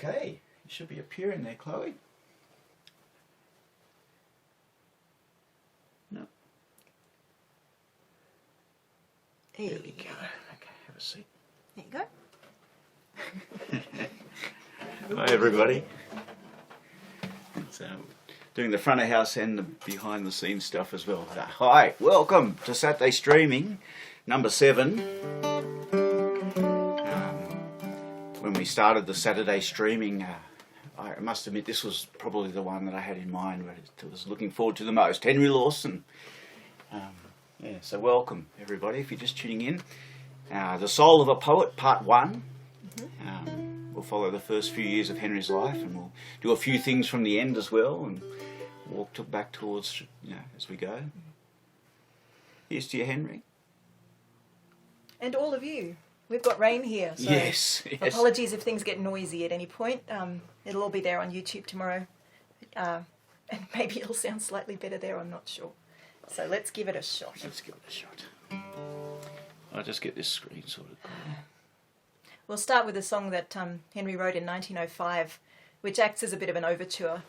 Okay, you should be appearing there, Chloe. No. Hey. There we go. Okay, have a seat. There you go. Hi everybody. So, doing the front of house and the behind the scenes stuff as well. Hi, welcome to Saturday Streaming, number 7. When we started the Saturday Streaming, I must admit this was probably the one that I had in mind, but I was looking forward to the most. Henry Lawson. Yeah, so welcome everybody if you're just tuning in. The Soul of a Poet, Part 1. We'll follow the first few years of Henry's life, and we'll do a few things from the end as well, and walk back towards, as we go. Here's to you, Henry. And all of you. We've got rain here, so yes. Apologies if things get noisy at any point. It'll all be there on YouTube tomorrow, and maybe it'll sound slightly better there, I'm not sure. So let's give it a shot. Let's give it a shot. I'll just get this screen sorted. We'll start with a song that Henry wrote in 1905, which acts as a bit of an overture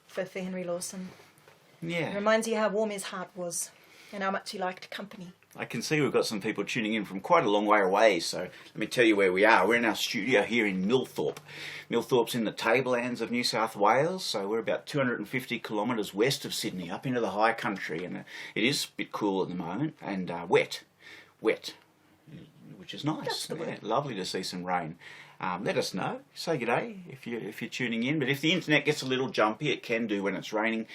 for Henry Lawson. Yeah. It reminds you how warm his heart was and how much he liked company. I can see we've got some people tuning in from quite a long way away, so let me tell you where we are. We're in our studio here in Millthorpe. Millthorpe's in the tablelands of New South Wales, so we're about 250 kilometres west of Sydney, up into the high country, and it is a bit cool at the moment, and wet, which is nice. Yeah, lovely to see some rain. Let us know. Say good day if you're tuning in, but if the internet gets a little jumpy, it can do when it's raining.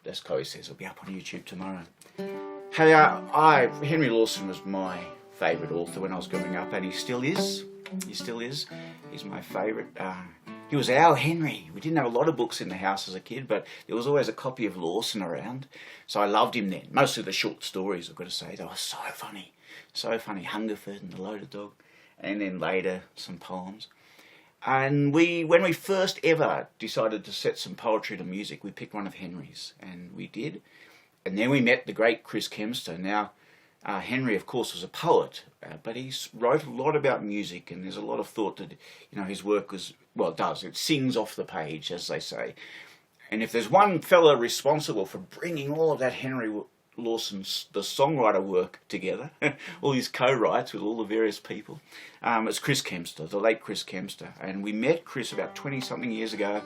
As Chloe says, it'll be up on YouTube tomorrow. Hey, Henry Lawson was my favourite author when I was growing up, and he still is. He still is. He's my favourite. He was our Henry. We didn't have a lot of books in the house as a kid, but there was always a copy of Lawson around, so I loved him then. Mostly the short stories, I've got to say. They were so funny. So funny. Hungerford and The Loaded Dog, and then later some poems. And when we first ever decided to set some poetry to music, we picked one of Henry's, and we did. And then we met the great Chris Kempster. Now, Henry, of course, was a poet, but he wrote a lot about music, and there's a lot of thought that, his work was, it sings off the page, as they say. And if there's one fella responsible for bringing all of that Henry Lawson's, the songwriter work together, all his co-writes with all the various people, it's Chris Kempster, the late Chris Kempster. And we met Chris about 20-something years ago,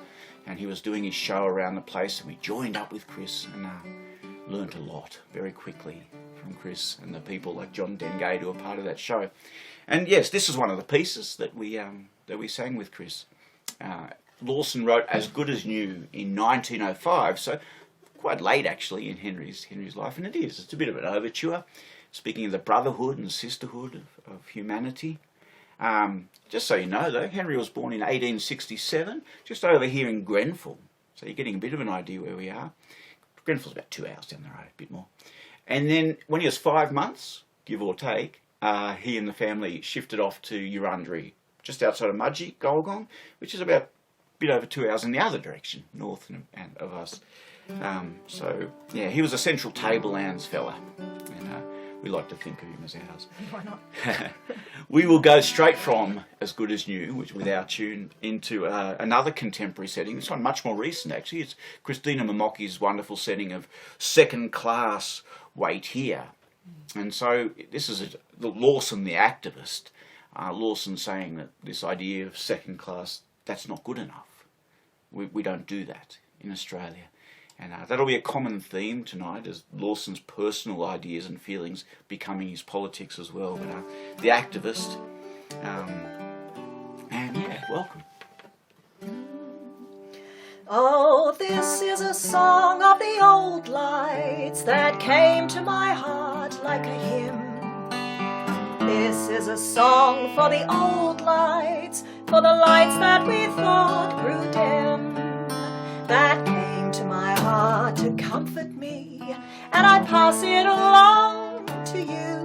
and he was doing his show around the place, and we joined up with Chris, and learnt a lot very quickly from Chris and the people like John Dengate who were part of that show. And yes, this is one of the pieces that we sang with Chris. Lawson wrote As Good As New in 1905, so quite late actually in Henry's life, and it's a bit of an overture, speaking of the brotherhood and sisterhood of humanity. Just so you know though, Henry was born in 1867, just over here in Grenfell, so you're getting a bit of an idea where we are. Grenfell's about 2 hours down the road, a bit more. And then when he was 5 months, give or take, he and the family shifted off to Eurunderee, just outside of Mudgee, Golgong, which is about a bit over 2 hours in the other direction, north of us. He was a central tablelands fella, and we like to think of him as ours. Why not? We will go straight from As Good As New, which with our tune, into another contemporary setting. This one much more recent actually. It's Christina Mimmocchi's wonderful setting of Second Class, Wait Here. And so this is Lawson the activist. Lawson saying that this idea of second class, that's not good enough. We don't do that in Australia. And that'll be a common theme tonight, as Lawson's personal ideas and feelings becoming his politics as well. But the activist, welcome. Oh, this is a song of the old lights that came to my heart like a hymn. This is a song for the old lights, for the lights that we thought grew dim, that came to my heart to comfort me, and I pass it along to you.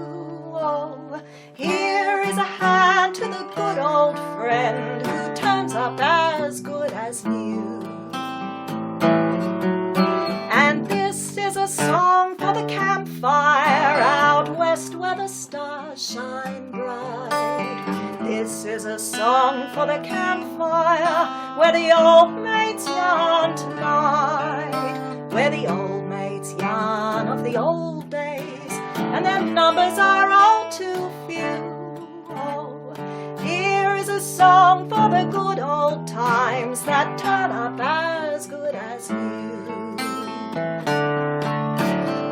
Oh, here is a hand to the good old friend who turns up as good as new. And this is a song for the campfire out west where the stars shine bright. This is a song for the campfire, where the old maids yarn tonight, where the old maids yarn of the old days, and their numbers are all too few. Oh, here is a song for the good old times that turn up as good as new.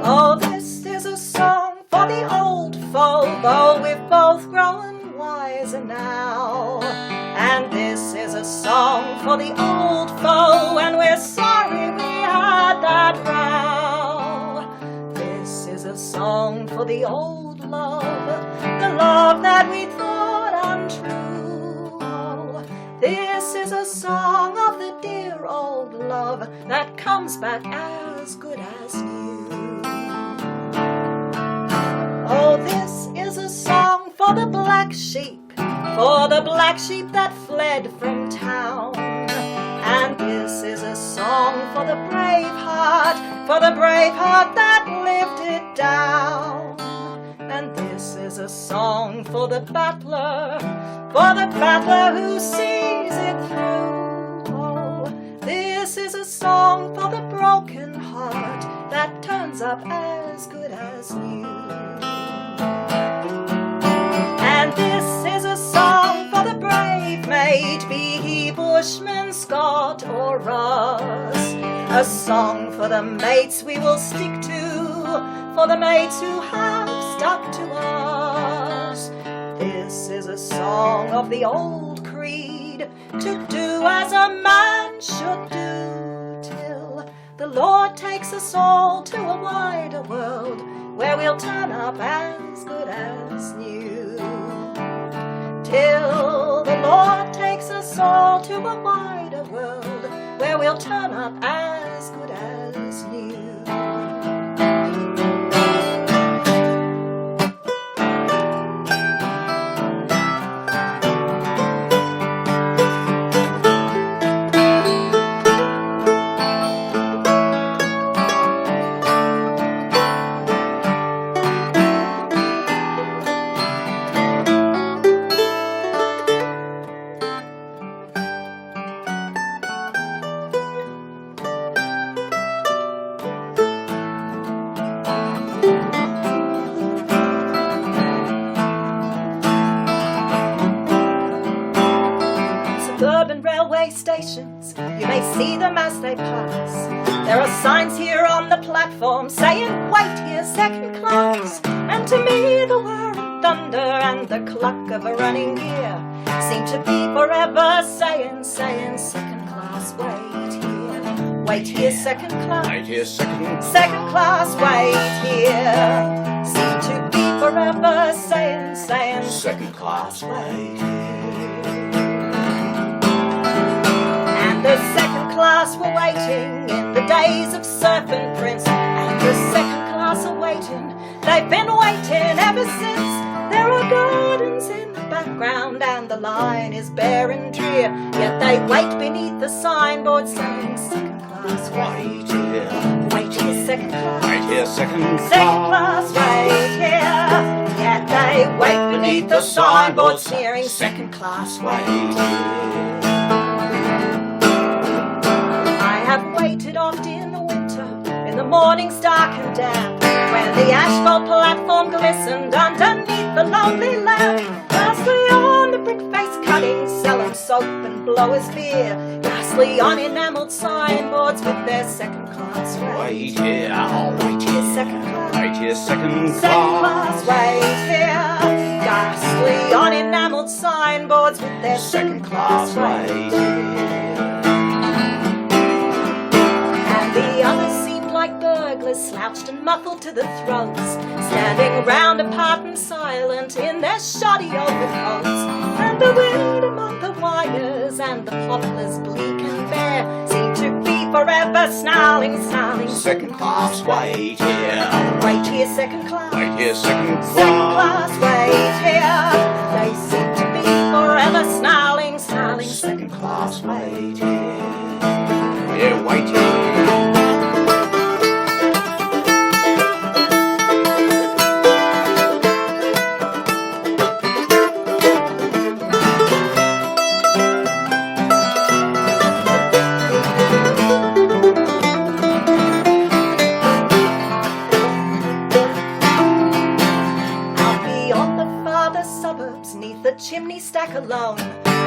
Oh, this is a song for the old folk, though we've both grown wiser now. And this is a song for the old foe, and we're sorry we had that row. This is a song for the old love, the love that we thought untrue. Oh, this is a song of the dear old love that comes back as good as new. Oh, this is a song for the black sheep that fled from town. And this is a song for the brave heart that lived it down. And this is a song for the battler who sees it through. Oh, this is a song for the broken heart that turns up as good as new. And this is a song for the brave maid, be he bushman, Scot or Russ. A song for the mates we will stick to, for the mates who have stuck to us. This is a song of the old creed, to do as a man should do, till the Lord takes us all to a wider world, where we'll turn up as good as new. Till the Lord takes us all to a wider world, where we'll turn up as good as new. Stations, you may see them as they pass. There are signs here on the platform saying, wait here, second class. And to me the whir and thunder and the cluck of a running gear seem to be forever saying, second class, wait here, second class, Wait here, second class, wait here. Seem to be forever saying, second class, wait here. The second class were waiting in the days of Serpent Prince, and the second class are waiting, they've been waiting ever since. There are gardens in the background and the line is bare and drear, yet they wait beneath the signboard saying, second class, wait here, second class, Wait here, second class, wait here. Yet they wait beneath the signboard sneering, second class, wait here. Have waited oft in the winter, in the mornings dark and damp, when the asphalt platform glistened underneath the lonely lamp. Ghastly on the brick face cutting, selling soap and blowers beer, ghastly on enamelled signboards with their second class Wait here, second class, wait here, second class, wait here. Ghastly on enamelled signboards with their second class wait here. The others seemed like burglars, slouched and muffled to the throats, standing round apart and silent in their shoddy overcoats. And the wind among the wires and the poplars bleak and bare seemed to be forever snarling, second class, wait here, second class, wait here, second class, wait here. They seem to be forever snarling, second class, wait here, wait here.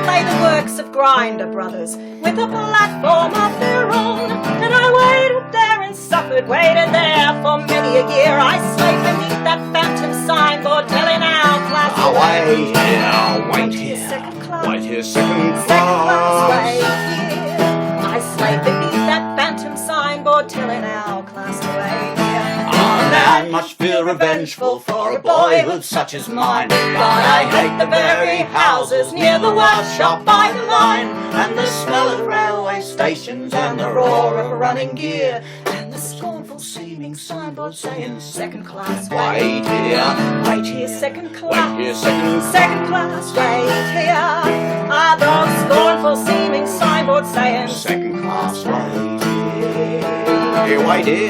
play the works of Grinder Brothers with a platform of their own. And I waited there and suffered, waited there for many a year. I slaved beneath that phantom signboard telling our class Oh, wait here, wait here. Second class. Wait here, second Second class, wait class. here. I slaved beneath that phantom signboard telling our class to wait here. I much feel revengeful for a boyhood such as mine, but I hate the very houses near the workshop by the line, and the smell of railway stations and the roar of running gear, and the scornful seeming signboard saying second class, wait here. Wait here, second class. Wait here, Second class, wait here. Ah, the scornful seeming signboard saying second class, wait here. Wait here.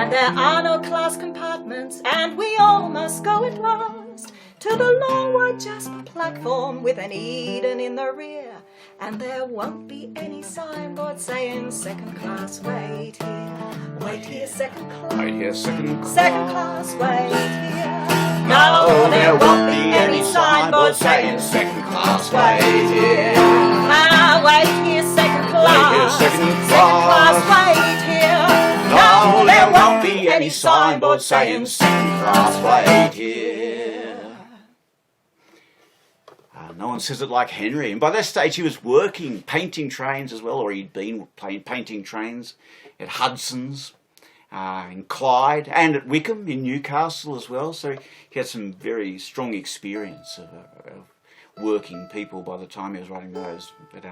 There are no class compartments, and we all must go at last to the long white jasper platform with an Eden in the rear. And there won't be any signboard saying second class, wait here. Wait here, second class. Wait here, second class. Second class, wait here. No, there won't be any signboard saying second class, wait here. Ah, wait here, second class. Wait here, second Second class, class. wait here. No, there won't be any signboard saying second class, wait here. No one says it like Henry, and by that stage he was working, painting trains as well, or he'd been painting trains at Hudson's, in Clyde, and at Wickham in Newcastle as well, so he had some very strong experience of working people by the time he was writing those. But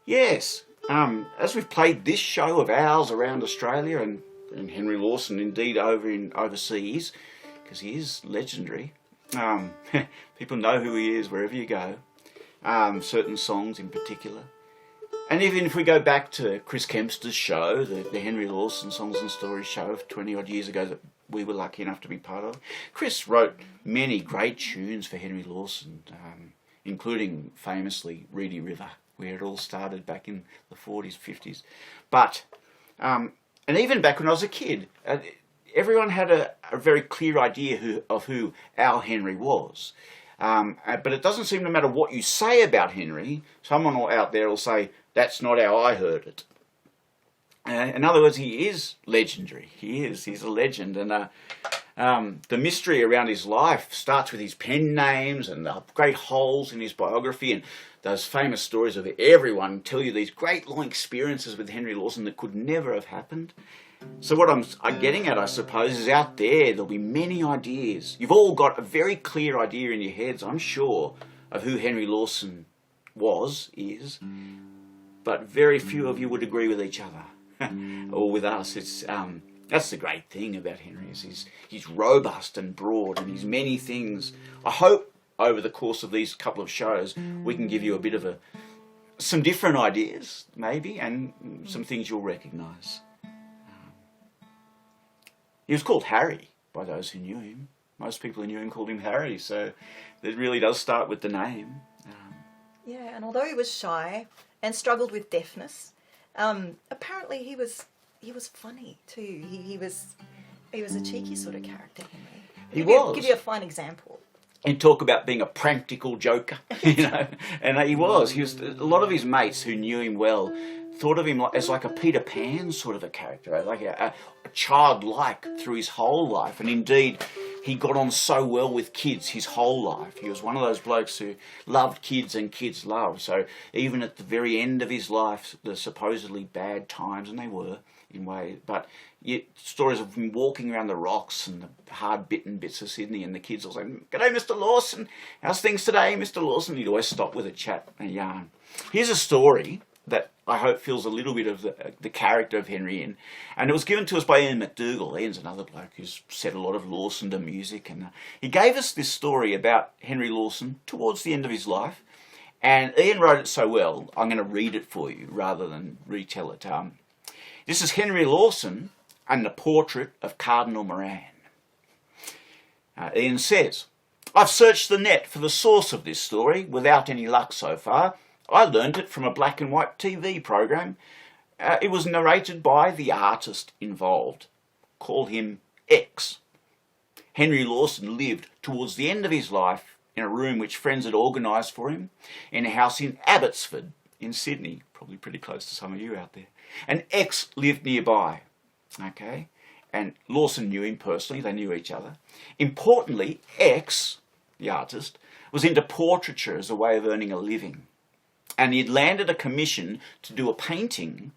yes, as we've played this show of ours around Australia, and Henry Lawson indeed overseas, because he is legendary. People know who he is wherever you go. Certain songs in particular. And even if we go back to Chris Kempster's show, the Henry Lawson Songs and Stories show of 20 odd years ago that we were lucky enough to be part of, Chris wrote many great tunes for Henry Lawson, including famously Reedy River, where it all started back in the 40s, 50s. But, and even back when I was a kid, everyone had a very clear idea of who our Henry was. But it doesn't seem, no matter what you say about Henry, someone out there will say, that's not how I heard it. In other words, he is legendary. He's a legend. And the mystery around his life starts with his pen names and the great holes in his biography and those famous stories of everyone tell you these great long experiences with Henry Lawson that could never have happened. So what I'm getting at, I suppose, is out there'll be many ideas. You've all got a very clear idea in your heads, I'm sure, of who Henry Lawson is, but very few of you would agree with each other, or with us. It's that's the great thing about Henry, is he's robust and broad, and he's many things. I hope over the course of these couple of shows we can give you a bit of some different ideas, maybe, and some things you'll recognise. He was called Harry by those who knew him. Most people who knew him called him Harry, so it really does start with the name. Yeah, and although he was shy and struggled with deafness, apparently he was funny too. He was a cheeky sort of character, Henry. He was. Give you a fine example. And talk about being a practical joker, and he was. A lot of his mates who knew him well thought of him as like a Peter Pan sort of a character, like a childlike through his whole life. And indeed, he got on so well with kids his whole life. He was one of those blokes who loved kids and kids loved. So even at the very end of his life, the supposedly bad times, and they were in ways, but yet stories of him walking around the rocks and the hard-bitten bits of Sydney, and the kids all saying, "G'day, Mr. Lawson. How's things today, Mr. Lawson?" He'd always stop with a chat and a yarn. Here's a story that I hope, fills a little bit of the character of Henry in. And it was given to us by Ian McDougall. Ian's another bloke who's set a lot of Lawson to music. And he gave us this story about Henry Lawson towards the end of his life. And Ian wrote it so well, I'm going to read it for you rather than retell it. This is Henry Lawson and the portrait of Cardinal Moran. Ian says, I've searched the net for the source of this story without any luck so far. I learned it from a black and white TV program. It was narrated by the artist involved. Call him X. Henry Lawson lived towards the end of his life in a room which friends had organised for him in a house in Abbotsford in Sydney, probably pretty close to some of you out there. And X lived nearby, okay? And Lawson knew him personally, they knew each other. Importantly, X, the artist, was into portraiture as a way of earning a living. And he'd landed a commission to do a painting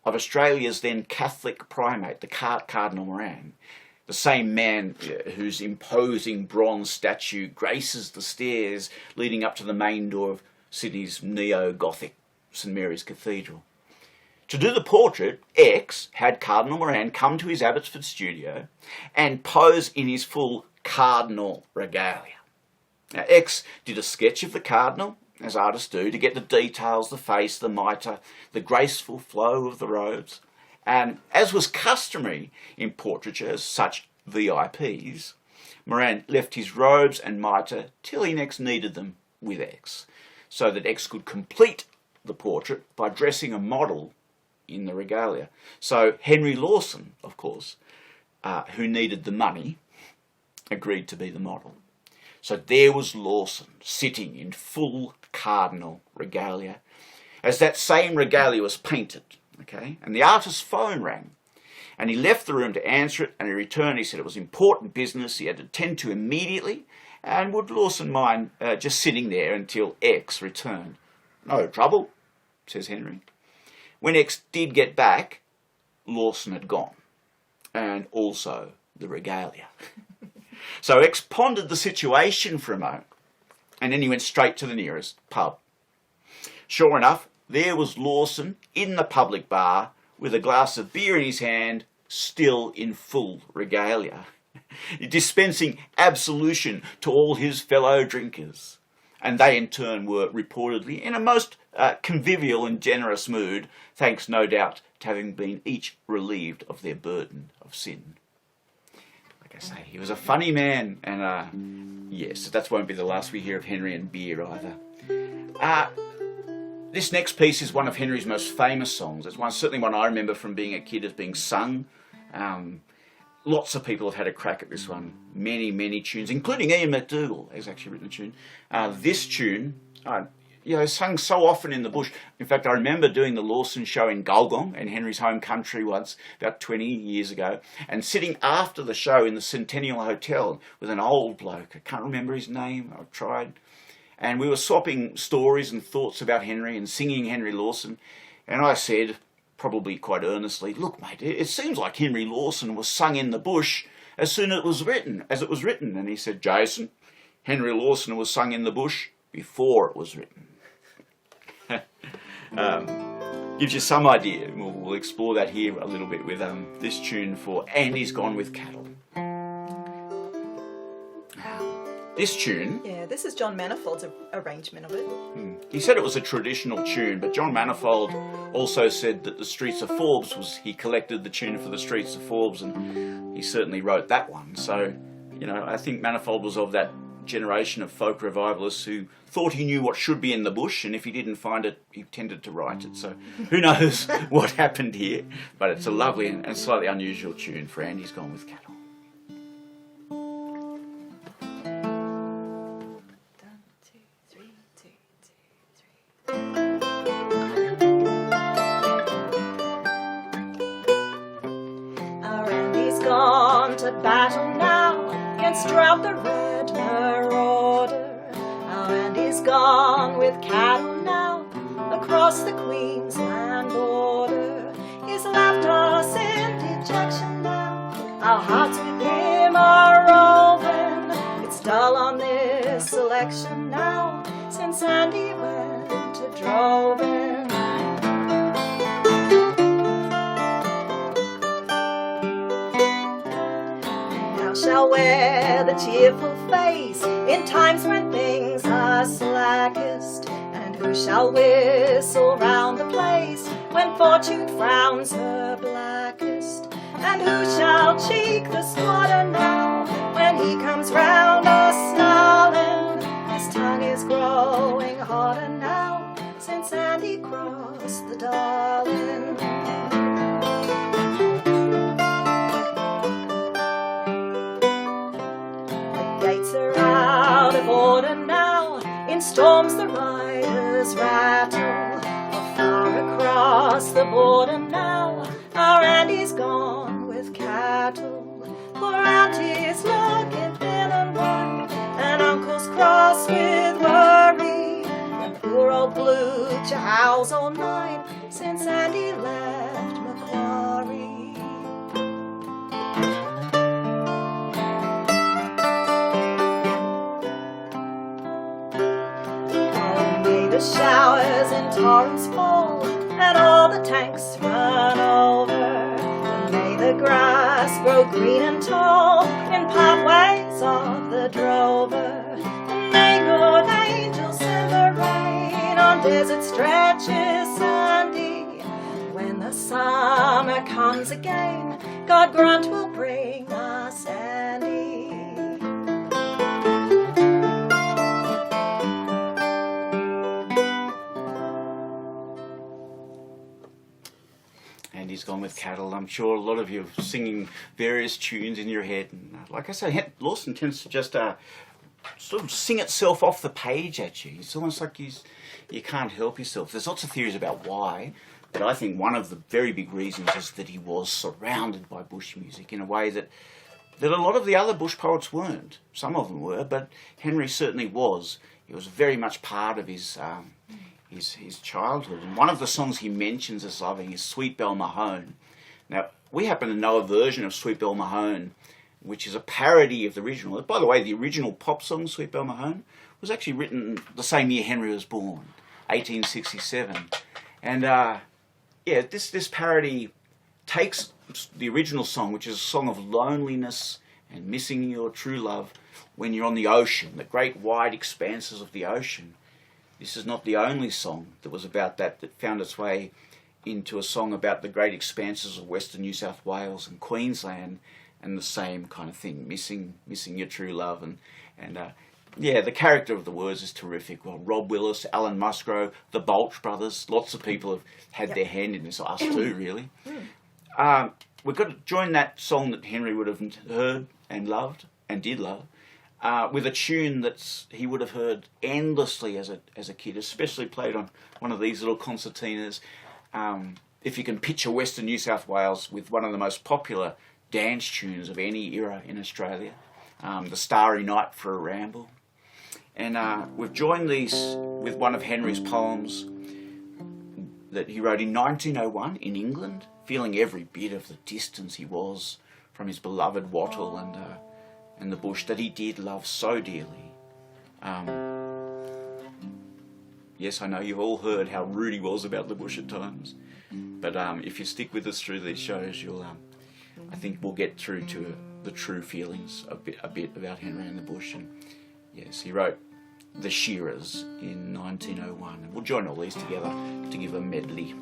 of Australia's then Catholic primate, the Cardinal Moran, the same man whose imposing bronze statue graces the stairs leading up to the main door of Sydney's neo-Gothic St Mary's Cathedral. To do the portrait, X had Cardinal Moran come to his Abbotsford studio and pose in his full Cardinal regalia. Now, X did a sketch of the Cardinal, as artists do, to get the details, the face, the mitre, the graceful flow of the robes. And as was customary in portraiture as such VIPs, Moran left his robes and mitre till he next needed them with X, so that X could complete the portrait by dressing a model in the regalia. So Henry Lawson, of course, who needed the money, agreed to be the model. So there was Lawson sitting in full Cardinal regalia as that same regalia was painted, okay? And the artist's phone rang and he left the room to answer it, and he returned. He said it was important business he had to attend to immediately, and would Lawson mind just sitting there until X returned? No trouble, says Henry. When X did get back, Lawson had gone, and also the regalia. So X pondered the situation for a moment, and then he went straight to the nearest pub. Sure enough, there was Lawson in the public bar with a glass of beer in his hand, still in full regalia, dispensing absolution to all his fellow drinkers. And they in turn were reportedly in a most convivial and generous mood, thanks no doubt to having been each relieved of their burden of sin. Like I say, he was a funny man, and yes, that won't be the last we hear of Henry and beer either. This next piece is one of Henry's most famous songs. It's certainly one I remember from being a kid as being sung. Lots of people have had a crack at this one. Many, many tunes, including Ian McDougall has actually written a tune. This tune, sung so often in the bush. In fact, I remember doing the Lawson show in Gulgong, in Henry's home country once, about 20 years ago, and sitting after the show in the Centennial Hotel with an old bloke. I can't remember his name. I've tried. And we were swapping stories and thoughts about Henry and singing Henry Lawson. And I said, probably quite earnestly, look, mate, it seems like Henry Lawson was sung in the bush as soon as it was written. And he said, Jason, Henry Lawson was sung in the bush before it was written. Gives you some idea. We'll explore that here a little bit with this tune for And He's Gone with Cattle. This tune... Yeah, this is John Manifold's arrangement of it. He said it was a traditional tune, but John Manifold also said that the Streets of Forbes he collected the tune for the Streets of Forbes, and he certainly wrote that one. So, I think Manifold was of that generation of folk revivalists who thought he knew what should be in the bush, and if he didn't find it, he tended to write it. So who knows what happened here, but it's a lovely and slightly unusual tune for And He's Gone with Cattle. To battle now against Drought the Red Marauder. And he's gone with cattle now across the Queensland border. He's left us in dejection now. Our hearts with him are roving. It's dull on this election now since Andy went to droving. wear the cheerful face in times when things are slackest? And who shall whistle round the place when fortune frowns her blackest? And who shall cheek the squatter now when he comes round us snarling? His tongue is growing harder now since Andy crossed the Darling. The gates are out of order now, in storms the riders rattle. Far across the border now, our Andy's gone with cattle. Poor Auntie's looking thin and white, and Uncle's cross with worry. And poor old Blue howls all night since Andy left Macquarie. Oh, may the showers in torrents fall, and all the tanks run over. And may the grass grow green and tall in pathways of the drover. And may good angels send the rain on desert stretches sandy. When the summer comes again, God grant will bring us Andy. Andy's gone with cattle. I'm sure a lot of you are singing various tunes in your head. And like I say, Lawson tends to just sort of sing itself off the page at you. It's almost like you can't help yourself. There's lots of theories about why, but I think one of the very big reasons is that he was surrounded by bush music in a way that a lot of the other bush poets weren't. Some of them were, but Henry certainly was. It was very much part of his childhood. And one of the songs he mentions as loving is Sweet Belle Mahone. Now, we happen to know a version of Sweet Belle Mahone, which is a parody of the original. By the way, the original pop song, Sweet Belle Mahone, was actually written the same year Henry was born, 1867. And this parody takes the original song, which is a song of loneliness and missing your true love when you're on the ocean, the great wide expanses of the ocean. This is not the only song that was about that found its way into a song about the great expanses of Western New South Wales and Queensland, and the same kind of thing, missing your true love. And the character of the words is terrific. Well, Rob Willis, Alan Musgrove, the Balch brothers, lots of people have had their hand in this, us too, really. We've got to join that song that Henry would have heard and loved, and did love, with a tune that he would have heard endlessly as a kid, especially played on one of these little concertinas. If you can picture Western New South Wales with one of the most popular dance tunes of any era in Australia, the Starry Night for a Ramble. And we've joined these with one of Henry's poems that he wrote in 1901 in England, feeling every bit of the distance he was from his beloved wattle and the bush that he did love so dearly. Yes, I know you've all heard how rude he was about the bush at times, but if you stick with us through these shows, you'll, I think we'll get through to the true feelings a bit about Henry and the bush. And yes, he wrote The Shearers in 1901, and we'll join all these together to give a medley.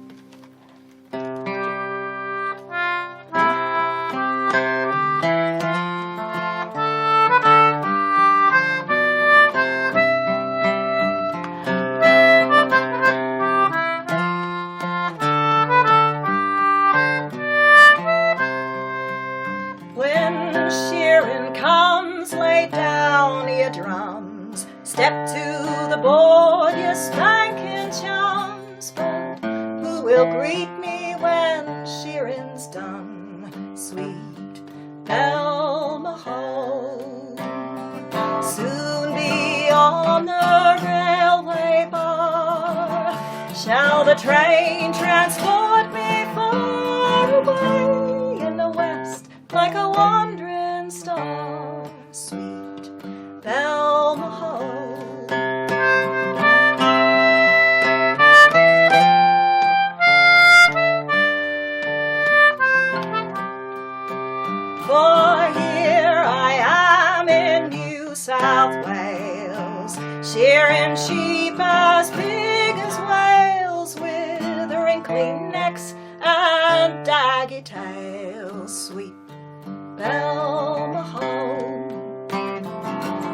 Shearing comes, lay down your drums, step to the board, your spanking chums. But who will greet me when shearing's done? Sweet Belle Mahone. Soon be on the railway bar. Shall the train transport me far away in the west, like a wandering star? Sweet Belle Mahone. For here I shearing sheep as big as whales, with wrinkly necks and daggy tails. Sweet Belle Mahone,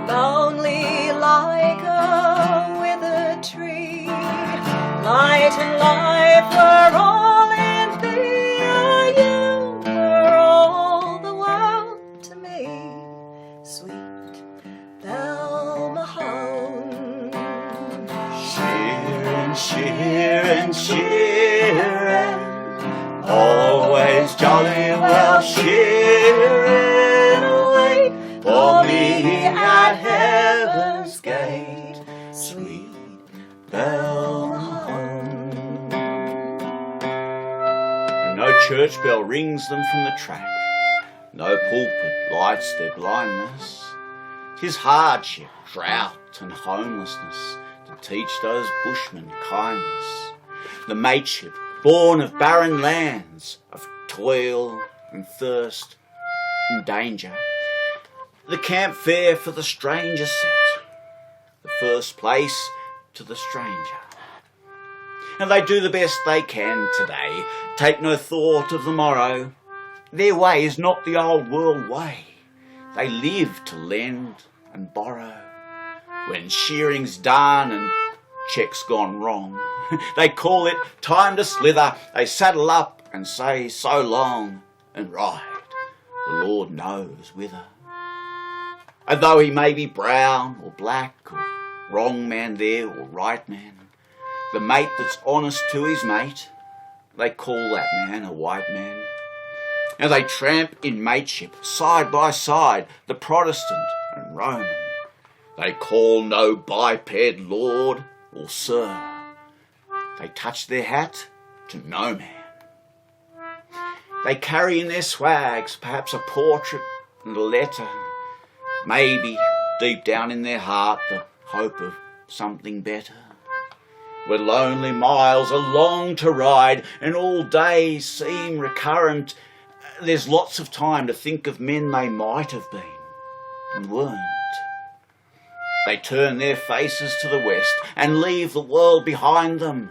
lonely like a withered tree, light and life were all in thee. Oh, you were all the world to me. Sweet Belle Mahone. Shearing, shearing, shearing, always jolly well shearing away for me at heaven's gate. Sweet Belle Mahone. No church bell rings them from the track, no pulpit lights their blindness. 'Tis hardship, drought and homelessness to teach those bushmen kindness. The mateship, born of barren lands, of toil and thirst and danger. The camp fare for the stranger set, the first place to the stranger. And they do the best they can today, take no thought of the morrow. Their way is not the old world way. They live to lend and borrow. When shearing's done and check's gone wrong, they call it time to slither. They saddle up and say so long and ride, the Lord knows whither. And though he may be brown or black or wrong man there or right man, the mate that's honest to his mate, they call that man a white man. And they tramp in mateship, side by side, the Protestant and Roman. They call no biped lord or sir. They touch their hat to no man. They carry in their swags perhaps a portrait and a letter, maybe deep down in their heart the hope of something better. Where lonely miles are long to ride and all days seem recurrent, there's lots of time to think of men they might have been and weren't. They turn their faces to the west and leave the world behind them.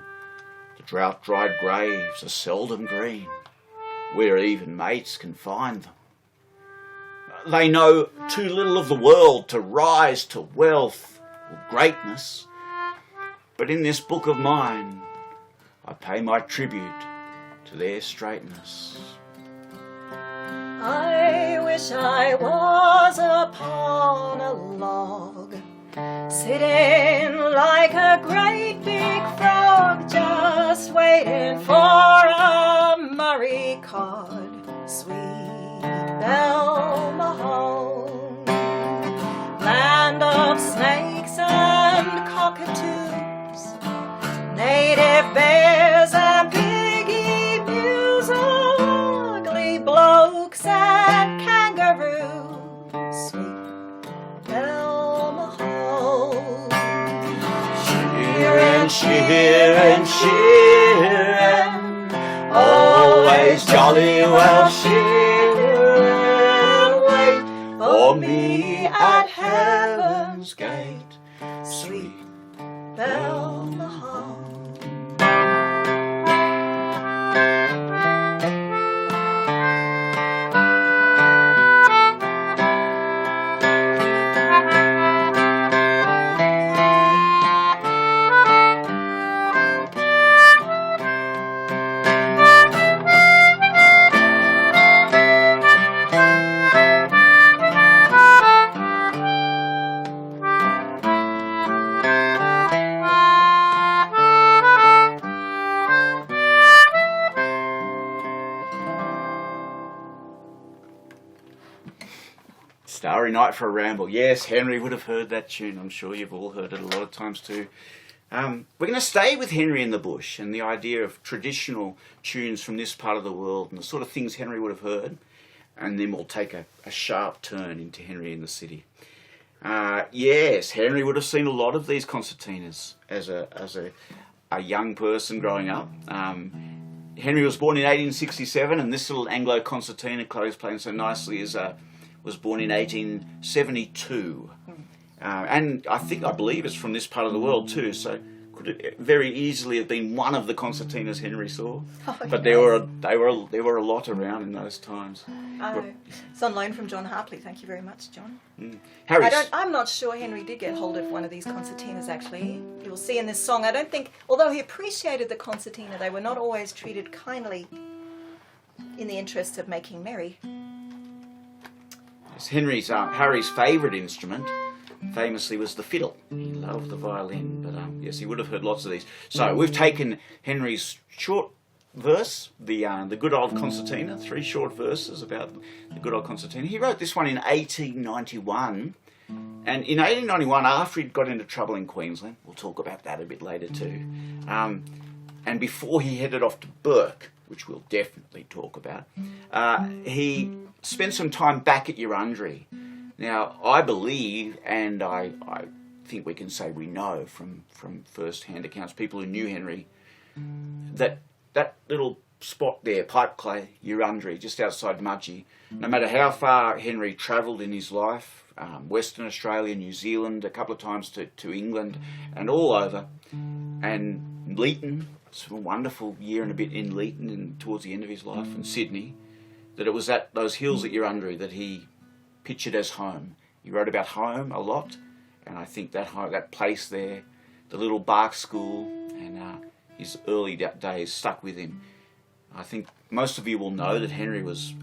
The drought-dried graves are seldom green, where even mates can find them. They know too little of the world to rise to wealth or greatness. But in this book of mine, I pay my tribute to their straightness. I wish I was upon a log, sitting like a great big frog, just waiting for a Murray cod. Sweet Belle Mahone, land of snakes and cockatoos, native bears and big emus, ugly blokes and kangaroos. Sweet Belle Mahone. Shearing, shearing, shearing, always jolly well shearing, wait for me at heaven's gate. Sweet Belle Mahone. Starry Night for a Ramble. Yes, Henry would have heard that tune. I'm sure you've all heard it a lot of times too. We're going to stay with Henry in the Bush and the idea of traditional tunes from this part of the world and the sort of things Henry would have heard. And then we'll take a sharp turn into Henry in the city. Yes, Henry would have seen a lot of these concertinas as a young person growing up. Henry was born in 1867, and this little Anglo concertina Chloe's playing so nicely was born in 1872. and I believe it's from this part of the world too. So could it very easily have been one of the concertinas Henry saw? Oh, but yes. there were a lot around in those times. It's on loan from John Hartley. Thank you very much, John. Harry's. I'm not sure Henry did get hold of one of these concertinas, actually. You will see in this song, I don't think, although he appreciated the concertina, they were not always treated kindly in the interest of making merry. Yes, Harry's favourite instrument famously was the fiddle. He loved the violin, but yes, he would have heard lots of these. So we've taken Henry's short verse, the good old concertina, 3 short verses about the good old concertina. He wrote this one in 1891, and in 1891, after he'd got into trouble in Queensland, we'll talk about that a bit later too, and before he headed off to Burke, which we'll definitely talk about, he spent some time back at Eurunderee. Now, I believe, and I think we can say we know from first-hand accounts, people who knew Henry, that little spot there, Pipe Clay, Eurunderee, just outside Mudgee, no matter how far Henry travelled in his life, Western Australia, New Zealand, a couple of times to England, and all over, and Leeton, it's a wonderful year and a bit in Leeton and towards the end of his life, and Sydney, that it was at those hills at Eurunderee that he pictured as home. He wrote about home a lot, and I think that place there, the little bark school, and his early days stuck with him. I think most of you will know that Henry was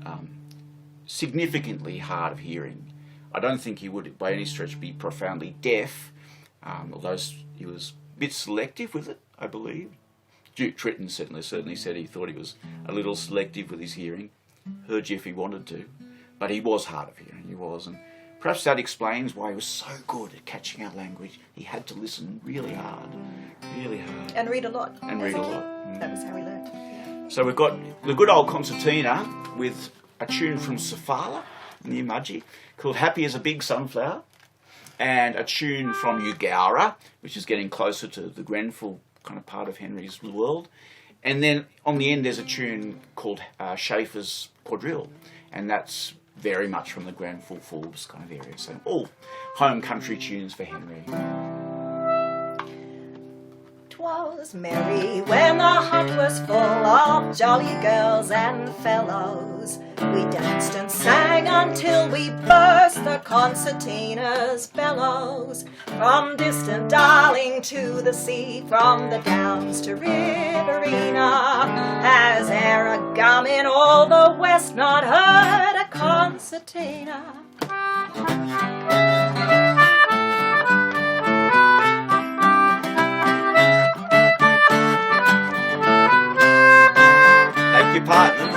significantly hard of hearing. I don't think he would by any stretch be profoundly deaf, although he was a bit selective with it, I believe. Duke Tritton certainly said he thought he was a little selective with his hearing. Heard you if he wanted to. But he was hard of hearing, he was, and perhaps that explains why he was so good at catching our language. He had to listen really hard. And read a lot. And read a lot. That was how he learned. Yeah. So we've got the good old concertina with a tune from Safala, near Mudgee, called Happy as a Big Sunflower, and a tune from Eugowra, which is getting closer to the Grenfell kind of part of Henry's world. And then on the end there's a tune called Schaeffer's Quadrille, and that's very much from the Grenfell Forbes kind of area. So all home country tunes for Henry. 'Twas merry when the hut was full of jolly girls and fellows. We danced and sang until we burst the concertina's bellows. From distant Darling to the sea, from the Downs to Riverina, has e'er a gum in all the West not heard a concertina? Thank you, partners.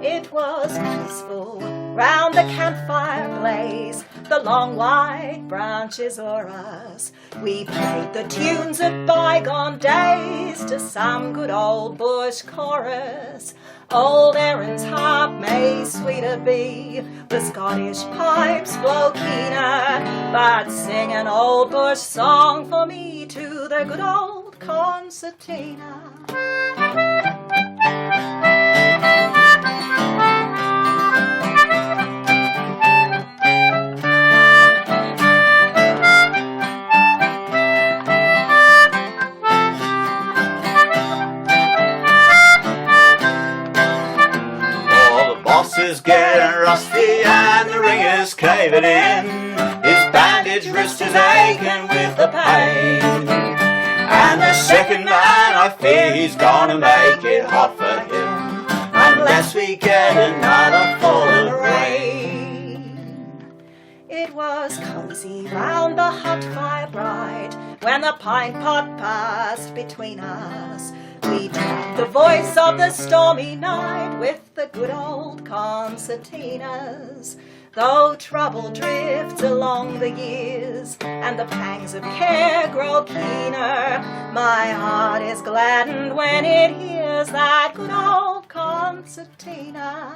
It was peaceful round the campfire blaze, the long white branches o'er us. We played the tunes of bygone days to some good old bush chorus. Old Erin's harp may sweeter be, the Scottish pipes blow keener, but sing an old bush song for me to the good old concertina. Bosses getting rusty and the ringers caving in. His bandaged wrist is aching with the pain. And the second man, I fear he's gonna make it hot for him, unless we get another fall of rain. It was cosy round the hot fire bright when the pine pot passed between us. We drowned the voice of the stormy night with the good old concertinas. Though trouble drifts along the years and the pangs of care grow keener, my heart is gladdened when it hears that good old concertina.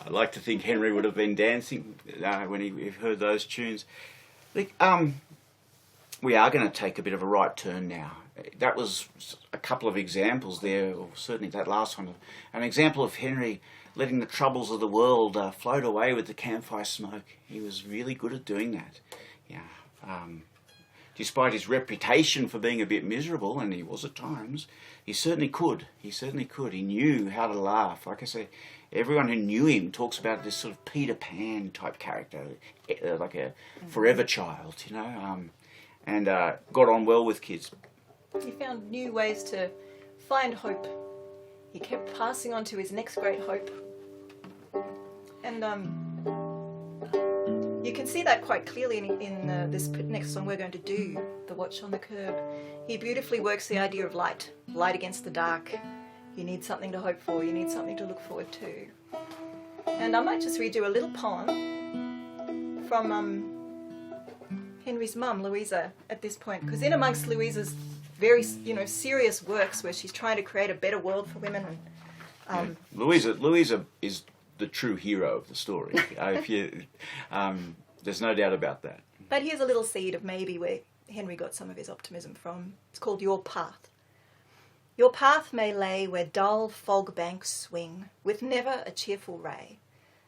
I like to think Henry would have been dancing when he heard those tunes. We are going to take a bit of a right turn now. That was a couple of examples there, or certainly that last one, an example of Henry letting the troubles of the world float away with the campfire smoke. He was really good at doing that. Yeah. Despite his reputation for being a bit miserable, and he was at times, he certainly could. He certainly could. He knew how to laugh. Like I say, everyone who knew him talks about this sort of Peter Pan type character, like a forever child, you know, and got on well with kids. He found new ways to find hope. He kept passing on to his next great hope. And you can see that quite clearly in this next song we're going to do, The Watch on the Kerb. He beautifully works the idea of light against the dark. You need something to hope for, you need something to look forward to. And I might just read you a little poem from Henry's mum, Louisa, at this point, because in amongst Louisa's very, serious works where she's trying to create a better world for women. And Louisa is the true hero of the story. There's no doubt about that. But here's a little seed of maybe where Henry got some of his optimism from. It's called Your Path. Your path may lay where dull fog banks swing, with never a cheerful ray.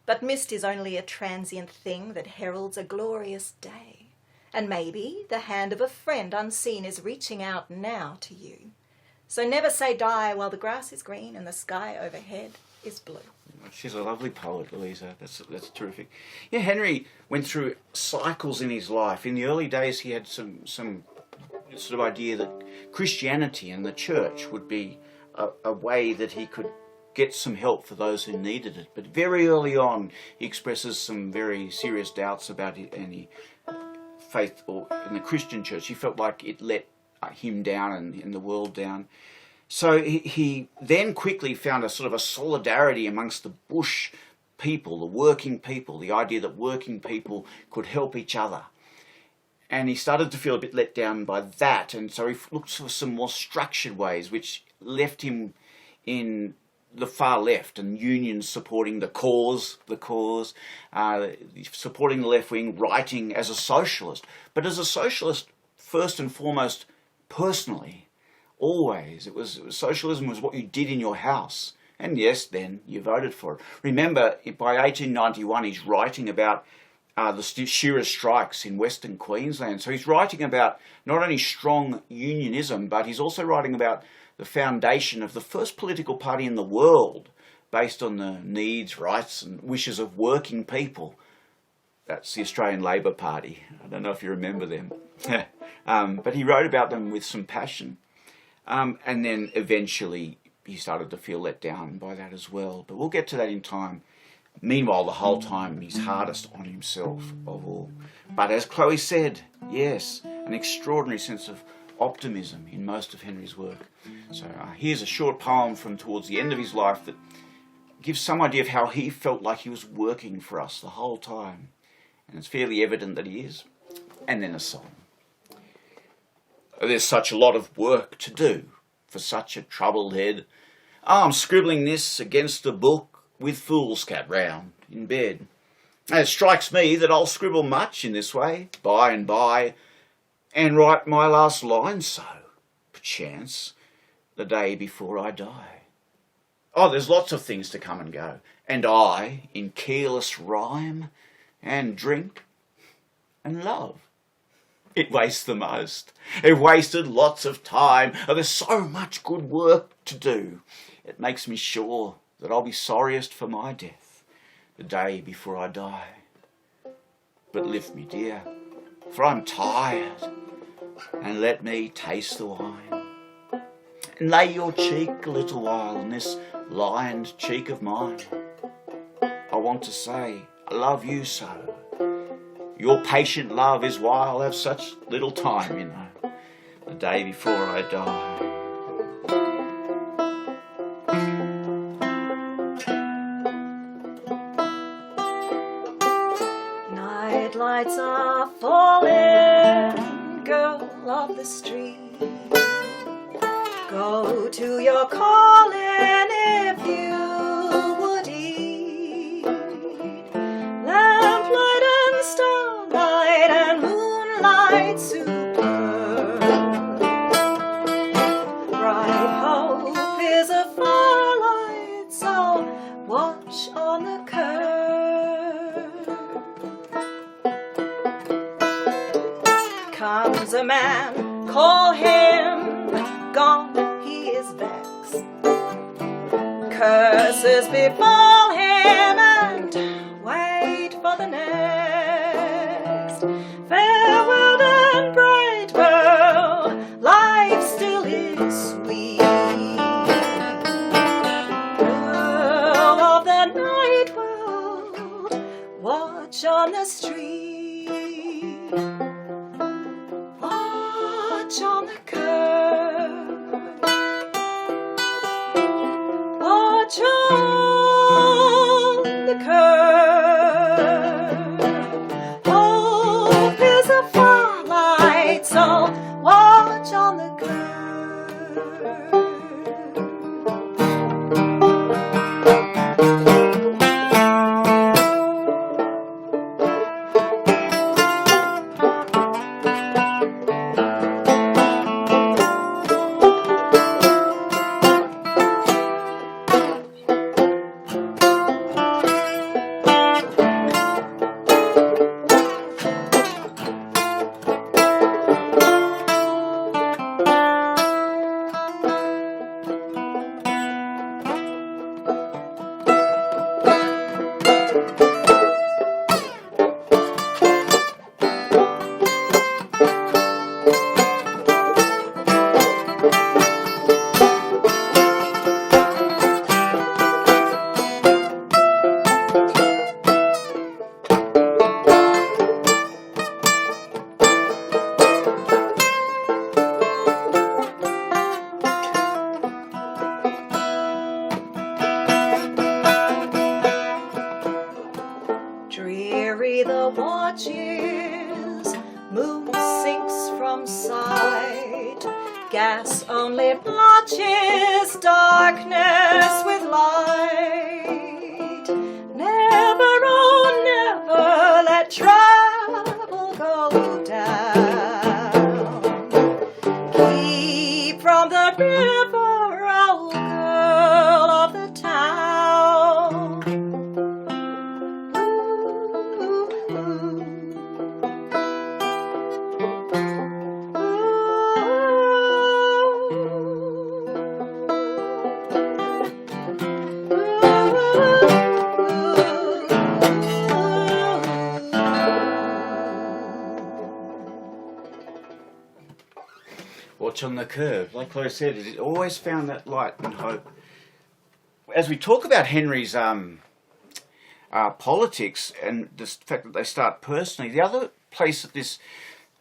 But mist is only a transient thing that heralds a glorious day. And maybe the hand of a friend unseen is reaching out now to you. So never say die while the grass is green and the sky overhead is blue. She's a lovely poet, Louisa. That's terrific. Yeah, Henry went through cycles in his life. In the early days, he had some sort of idea that Christianity and the church would be a way that he could get some help for those who needed it. But very early on, he expresses some very serious doubts about any faith or in the Christian church. He felt like it let him down and the world down. So he then quickly found a sort of a solidarity amongst the bush people, the working people, the idea that working people could help each other. And he started to feel a bit let down by that, and so he looked for some more structured ways, which left him in the far left, and unions supporting the cause, supporting the left wing, writing as a socialist. But as a socialist, first and foremost, personally, always. Socialism was what you did in your house. And yes, then you voted for it. Remember, by 1891, he's writing about the Shearers strikes in Western Queensland. So he's writing about not only strong unionism, but he's also writing about the foundation of the first political party in the world based on the needs, rights and wishes of working people. That's the Australian Labor Party. I don't know if you remember them. But he wrote about them with some passion. And then eventually he started to feel let down by that as well. But we'll get to that in time. Meanwhile, the whole time he's hardest on himself of all. But as Chloe said, yes, an extraordinary sense of optimism in most of Henry's work. So here's a short poem from towards the end of his life that gives some idea of how he felt like he was working for us the whole time. And it's fairly evident that he is. And then a song. There's such a lot of work to do for such a troubled head. I'm scribbling this against a book with foolscap round in bed. And it strikes me that I'll scribble much in this way, by and by, and write my last line so, perchance, the day before I die. Oh, there's lots of things to come and go, and I, in careless rhyme, and drink, and love. It wastes the most. It wasted lots of time. Oh, there's so much good work to do. It makes me sure that I'll be sorriest for my death the day before I die. But lift me, dear, for I'm tired, and let me taste the wine. And lay your cheek a little while on this lined cheek of mine. I want to say I love you so. Your patient love is why I'll have such little time, you know, the day before I die. Night lights are falling, girl of the street. Go to your calling if you would eat. on the curb. Comes a man, call him, gone he is vexed. Curses befall him and wait for the next. Farewell and bright world, life still is sweet. Girl of the night world, watch on the street. Watch on the curb. Watch on the curb. Hope is a firelight, so watch on the curb. Dreary the watch is, moon sinks from sight, gas only blotches darkness with light. Never, oh never let trouble go down. Keep from the river, oh girl of the town. Watch on the curve. Like Chloe said, it always found that light and hope. As we talk about Henry's politics and the fact that they start personally, the other place that this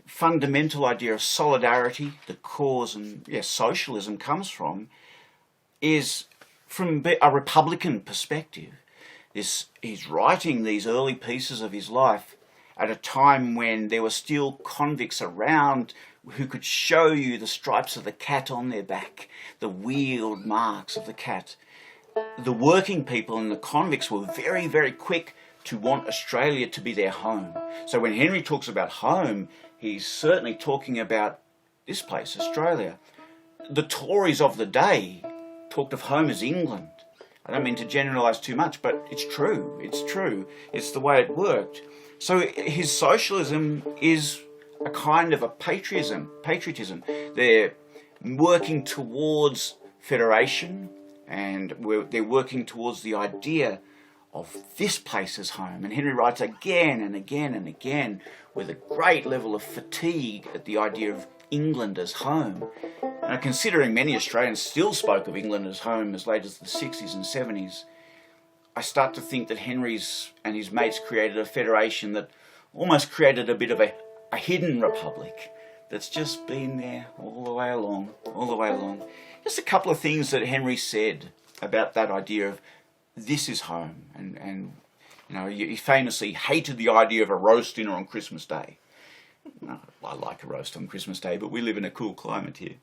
fundamental idea of solidarity, the cause and socialism comes from, is from a Republican perspective. He's writing these early pieces of his life at a time when there were still convicts around who could show you the stripes of the cat on their back, the wheeled marks of the cat. The working people and the convicts were very, very quick to want Australia to be their home. So when Henry talks about home, he's certainly talking about this place, Australia. The Tories of the day talked of home as England. I don't mean to generalise too much, but it's true. It's true. It's the way it worked. So his socialism is a kind of a patriotism. They're working towards federation, and they're working towards the idea of this place as home. And Henry writes again and again and again with a great level of fatigue at the idea of England as home. And considering many Australians still spoke of England as home as late as the 60s and 70s, I start to think that Henry's and his mates created a federation that almost created a bit of a hidden republic that's just been there all the way along. Just a couple of things that Henry said about that idea of this is home. And you know, he famously hated the idea of a roast dinner on Christmas Day. I like a roast on Christmas Day, but we live in a cool climate here.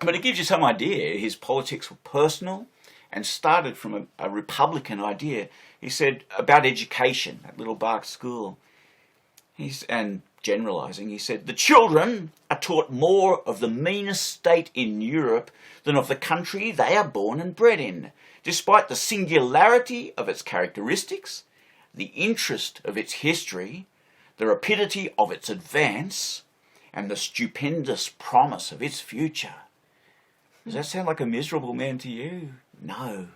But it gives you some idea. His politics were personal and started from a Republican idea. He said about education at Little Bark School. And generalising, he said, the children are taught more of the meanest state in Europe than of the country they are born and bred in. Despite the singularity of its characteristics, the interest of its history, the rapidity of its advance, and the stupendous promise of its future. Does that sound like a miserable man to you? No.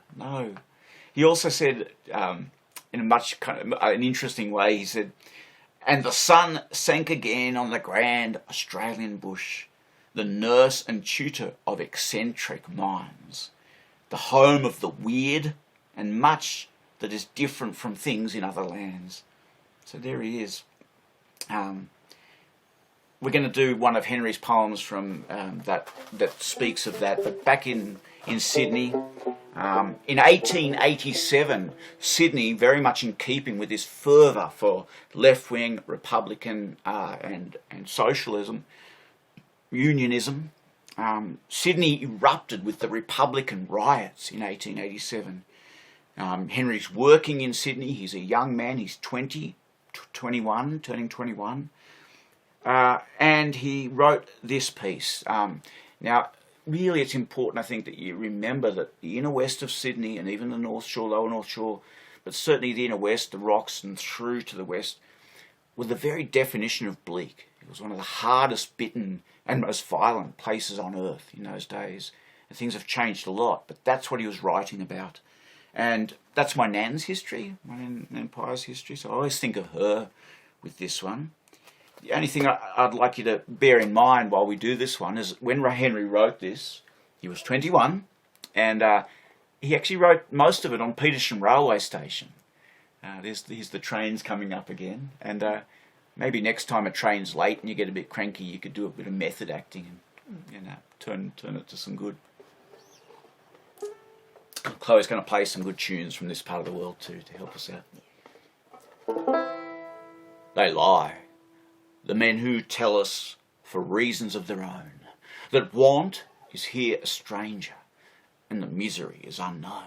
He also said, in a much kind of an interesting way, he said, "And the sun sank again on the grand Australian bush, the nurse and tutor of eccentric minds, the home of the weird and much that is different from things in other lands." So there he is. We're going to do one of Henry's poems from that speaks of that, but back in Sydney, in 1887, Sydney, very much in keeping with this fervour for left-wing Republican and socialism, unionism, Sydney erupted with the Republican riots in 1887. Henry's working in Sydney. He's a young man. He's 21, turning 21. And he wrote this piece. Now, really it's important, I think, that you remember that the inner west of Sydney and even the North Shore, lower North Shore, but certainly the inner west, the rocks and through to the west, were the very definition of bleak. It was one of the hardest bitten and most violent places on earth in those days. And things have changed a lot, but that's what he was writing about. And that's my nan's history, my Nan Pi's history, so I always think of her with this one. The only thing I'd like you to bear in mind while we do this one is when Henry wrote this, he was 21, and he actually wrote most of it on Petersham Railway Station. Here's the trains coming up again, and maybe next time a train's late and you get a bit cranky, you could do a bit of method acting and turn it to some good. Chloe's going to play some good tunes from this part of the world too to help us out. They lie. The men who tell us, for reasons of their own, that want is here a stranger, and the misery is unknown.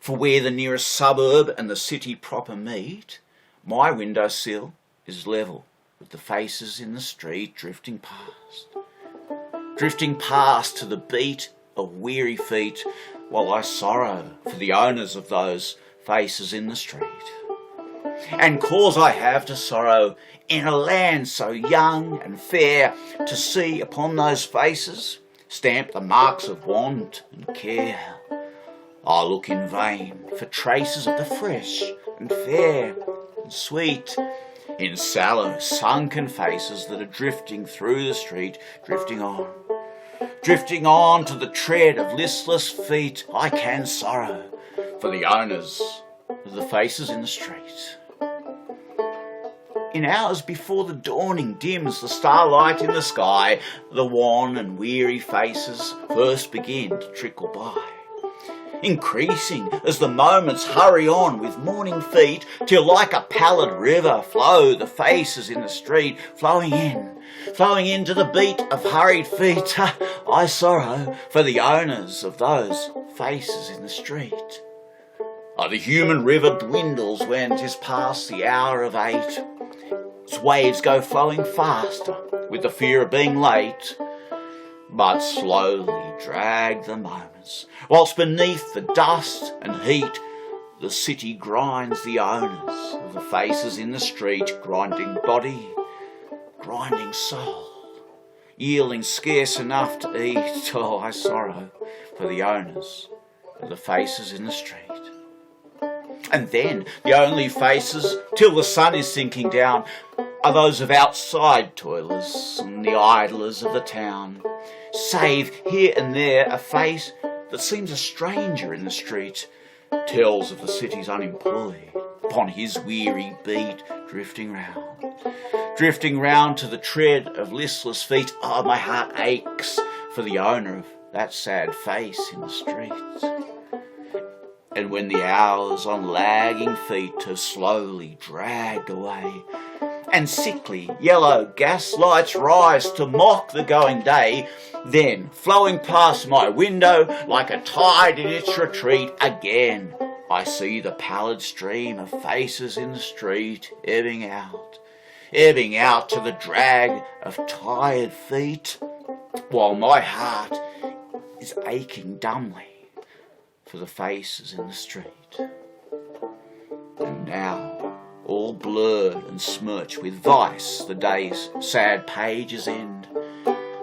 For where the nearest suburb and the city proper meet, my windowsill is level with the faces in the street drifting past to the beat of weary feet, while I sorrow for the owners of those faces in the street. And cause I have to sorrow in a land so young and fair, to see upon those faces stamped the marks of want and care. I look in vain for traces of the fresh and fair and sweet, in sallow, sunken faces that are drifting through the street, drifting on to the tread of listless feet. I can sorrow for the owners of the faces in the street. In hours before the dawning dims the starlight in the sky, the wan and weary faces first begin to trickle by, increasing as the moments hurry on with morning feet, till like a pallid river flow the faces in the street, flowing in to the beat of hurried feet. I sorrow for the owners of those faces in the street. The human river dwindles when 'tis past the hour of 8. Its waves go flowing faster with the fear of being late, but slowly drag the moments, whilst beneath the dust and heat the city grinds the owners of the faces in the street, grinding body, grinding soul, yielding scarce enough to eat. Oh, I sorrow for the owners of the faces in the street. And then the only faces, till the sun is sinking down, are those of outside toilers and the idlers of the town, save here and there a face that seems a stranger in the street, tells of the city's unemployed, upon his weary beat, drifting round to the tread of listless feet. Oh, my heart aches for the owner of that sad face in the street. And when the hours on lagging feet have slowly dragged away, and sickly yellow gas lights rise to mock the going day, then, flowing past my window like a tide in its retreat, again I see the pallid stream of faces in the street ebbing out to the drag of tired feet, while my heart is aching dumbly for the faces in the street. And now, all blurred and smirched with vice, the day's sad pages end.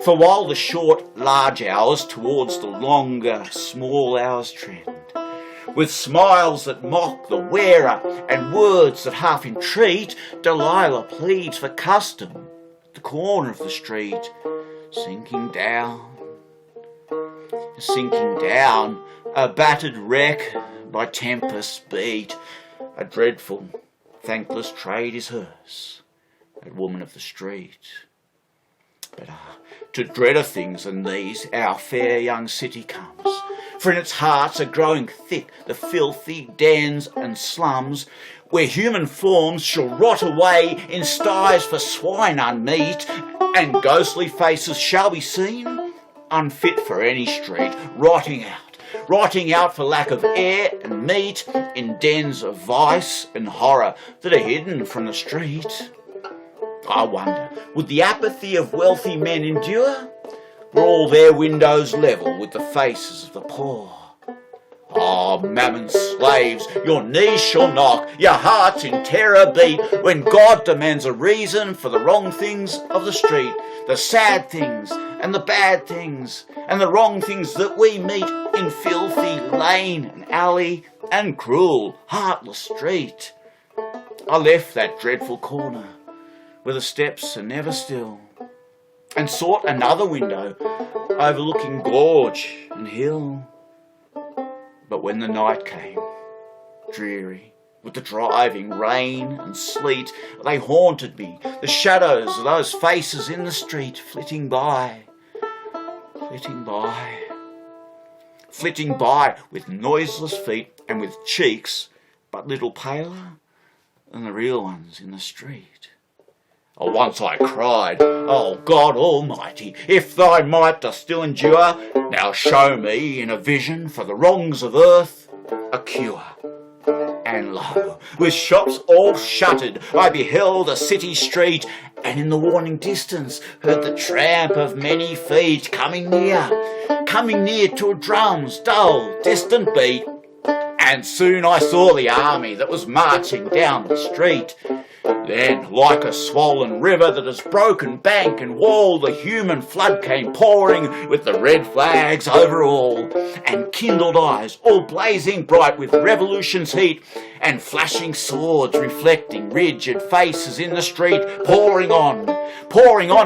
For while the short, large hours towards the longer, small hours trend, with smiles that mock the wearer and words that half entreat, Delilah pleads for custom at the corner of the street, sinking down, a battered wreck by tempest beat. A dreadful, thankless trade is hers, that woman of the street. But to dreader things than these our fair young city comes, for in its hearts are growing thick the filthy dens and slums, where human forms shall rot away in sties for swine unmeet, and ghostly faces shall be seen, unfit for any street, rotting out for lack of air and meat, in dens of vice and horror that are hidden from the street. I wonder, would the apathy of wealthy men endure? Were all their windows level with the faces of the poor? Ah, Mammon's slaves, your knees shall knock, your hearts in terror beat, when God demands a reason for the wrong things of the street, the sad things and the bad things, and the wrong things that we meet in filthy lane and alley and cruel, heartless street. I left that dreadful corner where the steps are never still, and sought another window overlooking gorge and hill. But when the night came, dreary, with the driving rain and sleet, they haunted me, the shadows of those faces in the street, flitting by with noiseless feet and with cheeks but little paler than the real ones in the street. Oh, once I cried, "Oh God Almighty, if thy might doth still endure, now show me in a vision for the wrongs of earth a cure." And lo, with shops all shuttered, I beheld a city street, and in the warning distance heard the tramp of many feet coming near to a drum's dull, distant beat. And soon I saw the army that was marching down the street. Then, like a swollen river that has broken bank and wall, the human flood came pouring with the red flags over all, and kindled eyes all blazing bright with revolution's heat, and flashing swords reflecting rigid faces in the street, pouring on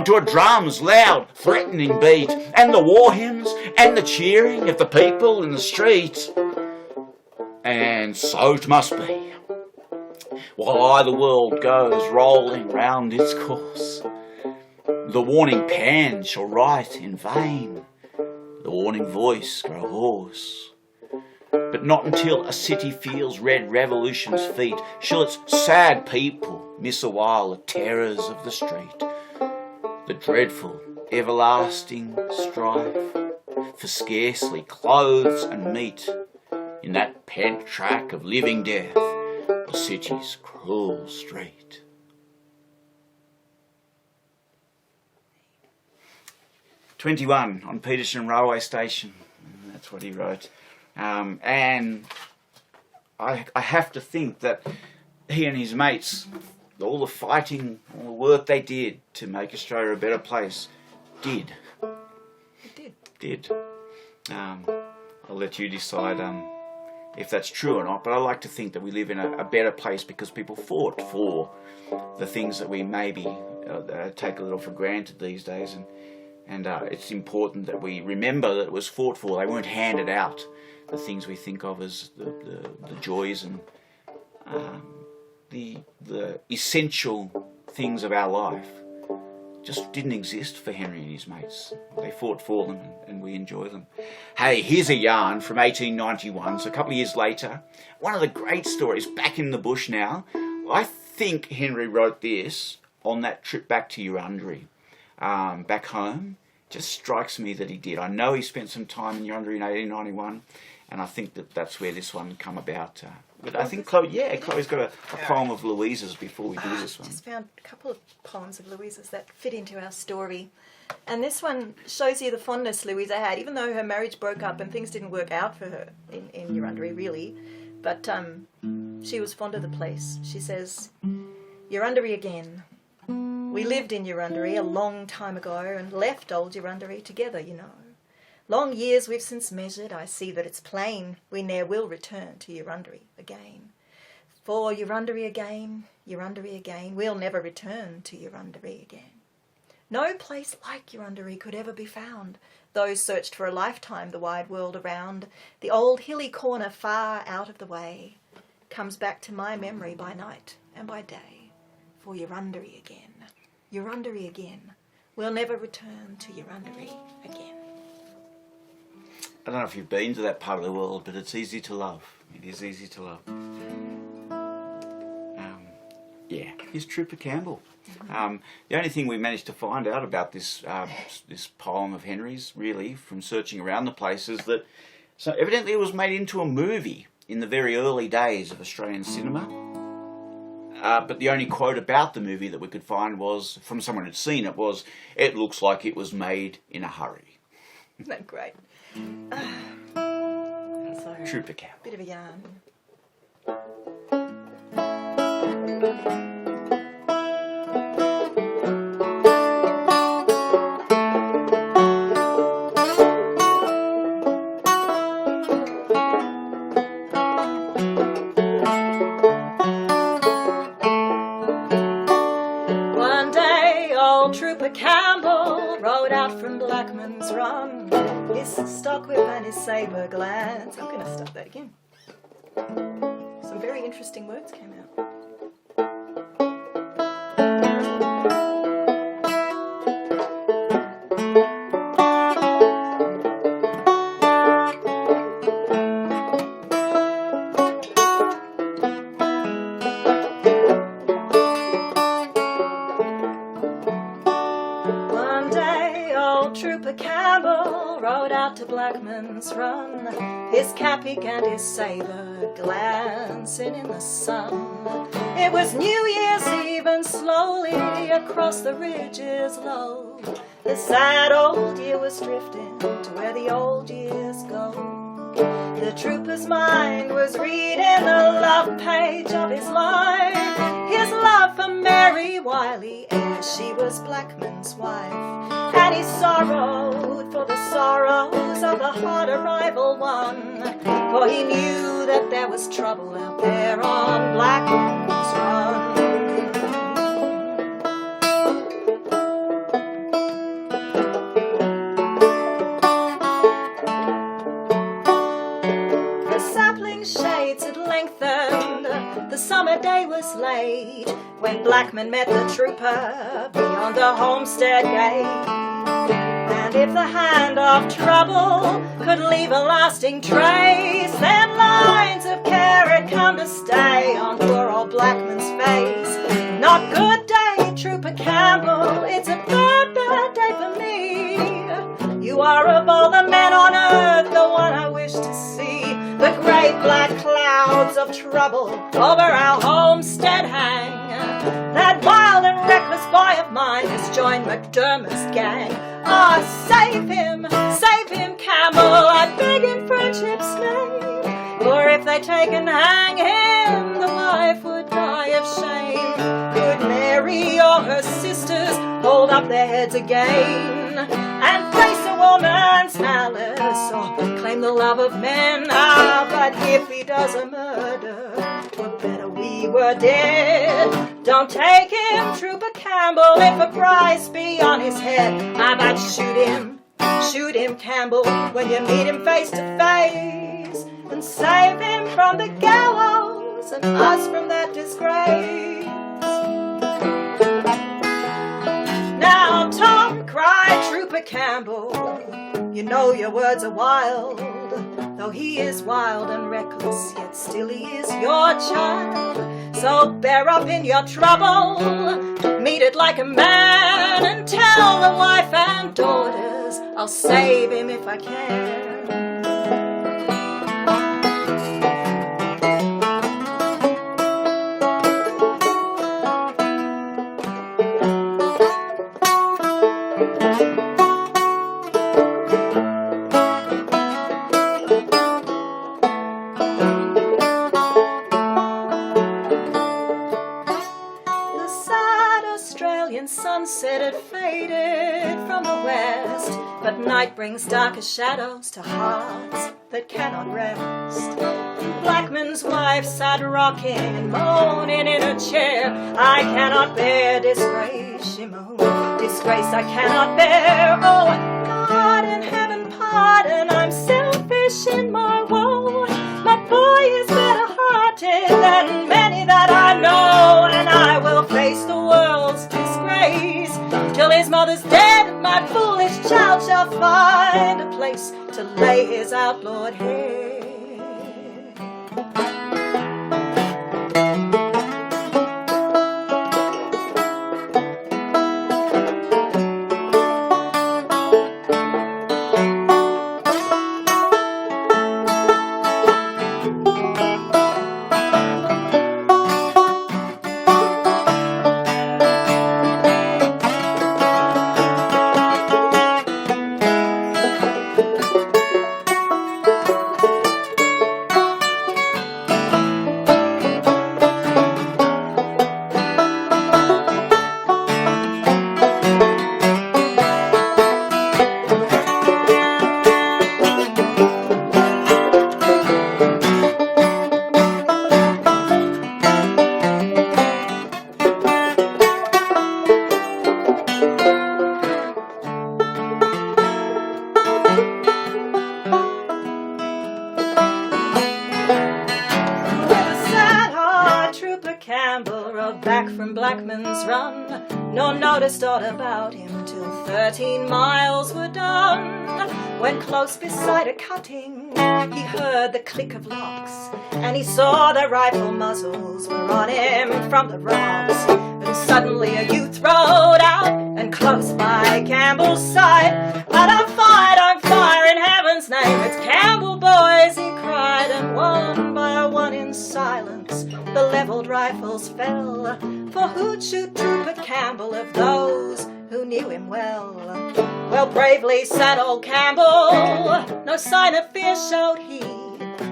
to a drum's loud, threatening beat, and the war hymns and the cheering of the people in the street. And so it must be, while the world goes rolling round its course. The warning pen shall write in vain, the warning voice grow hoarse. But not until a city feels red revolution's feet shall its sad people miss awhile the terrors of the street, the dreadful everlasting strife for scarcely clothes and meat, in that pent track of living death, the city's cruel street. "21 on Petersham Railway Station." That's what he wrote. And I have to think that he and his mates, all the fighting, all the work they did to make Australia a better place, did. I'll let you decide if that's true or not, but I like to think that we live in a better place because people fought for the things that we maybe take a little for granted these days, and it's important that we remember that it was fought for. They weren't handed out. The things we think of as the joys and the essential things of our life just didn't exist for Henry and his mates. They fought for them and we enjoy them. Hey, here's a yarn from 1891, so a couple of years later. One of the great stories, back in the bush now. I think Henry wrote this on that trip back to Eurunderee, back home. Just strikes me that he did. I know he spent some time in Eurunderee in 1891, and I think that's where this one come about. But I think Chloe's got a poem of Louisa's before we do this one. Just found a couple of poems of Louisa's that fit into our story. And this one shows you the fondness Louisa had, even though her marriage broke up and things didn't work out for her in Eurunderee, really. But she was fond of the place. She says, Eurunderee again. We lived in Eurunderee a long time ago and left old Eurunderee together, you know. Long years we've since measured, I see that it's plain we ne'er will return to Eurunderee again. For Eurunderee again, we'll never return to Eurunderee again. No place like Eurunderee could ever be found. Those searched for a lifetime the wide world around. The old hilly corner far out of the way comes back to my memory by night and by day. For Eurunderee again, we'll never return to Eurunderee again. I don't know if you've been to that part of the world, but it's easy to love. It is easy to love. Here's Trooper Campbell. The only thing we managed to find out about this this poem of Henry's, really, from searching around the place, is that so evidently it was made into a movie in the very early days of Australian cinema. But the only quote about the movie that we could find was, from someone who'd seen it, was, "It looks like it was made in a hurry." Isn't that great? Trooper Campbell. Bit of a yarn. One day old Trooper Campbell rode out from Blackman's Run, his stock whip and his sabre glance. I'm going to start that again. Some very interesting words came out. One day old Trooper Campbell rode out to Blackman's Run, his cap and his sabre glancing in the sun. It was New Year's Eve and slowly across the ridges low, the sad old year was drifting to where the old years go. The trooper's mind was reading the love page of his life, his love for Mary Wiley ere she was Blackman's wife, and he sorrowed for the sorrows of the hard arrival one, for he knew that there was trouble out there on Blackman's Run. The sapling shades had lengthened, the summer day was late, when Blackman met the trooper beyond the homestead gate. And if the hand of trouble could leave a lasting trace, then lines of care had come to stay on poor old Blackman's face. Not good day, Trooper Campbell, it's a bad, bad day for me. You are of all the men on earth the one I wish to see. The great black clouds of trouble over our homestead hang. That wild and reckless boy of mine has joined McDermott's gang. Ah, save him, Campbell, I beg in friendship's name. For if they take and hang him, the wife would die of shame. Could Mary or her sisters hold up their heads again and face a woman's malice or claim the love of men? Ah, but if he does a murder, were better we were dead. Don't take him, Trooper Campbell, if a price be on his head. I might shoot him, Campbell, when you meet him face to face, and save him from the gallows and us from that disgrace. Now, Tom, cried Trooper Campbell, you know your words are wild. Though he is wild and reckless, yet still he is your child. So bear up in your trouble, meet it like a man, and tell the wife and daughters I'll save him if I can. from the west, but night brings darker shadows to hearts that cannot rest. Blackman's wife sat rocking and moaning in her chair. I cannot bear disgrace, she moaned. Disgrace I cannot bear. Oh, God in heaven pardon, I'm selfish in my woe. My boy is better-hearted than many that I know, and I will face the world's disgrace till his mother's dead. My foolish child shall find a place to lay his outlawed head. Noticed aught about him till 13 miles were done. When close beside a cutting, he heard the click of locks, and he saw the rifle muzzles were on him from the rocks. And suddenly a youth rode out, and close by Campbell's side, "Don't fire in heaven's name, it's Campbell, boys," he cried. And one by one in silence the levelled rifles fell. For who'd shoot Trooper Campbell of those who knew him well? Well, bravely sat old Campbell, no sign of fear showed he.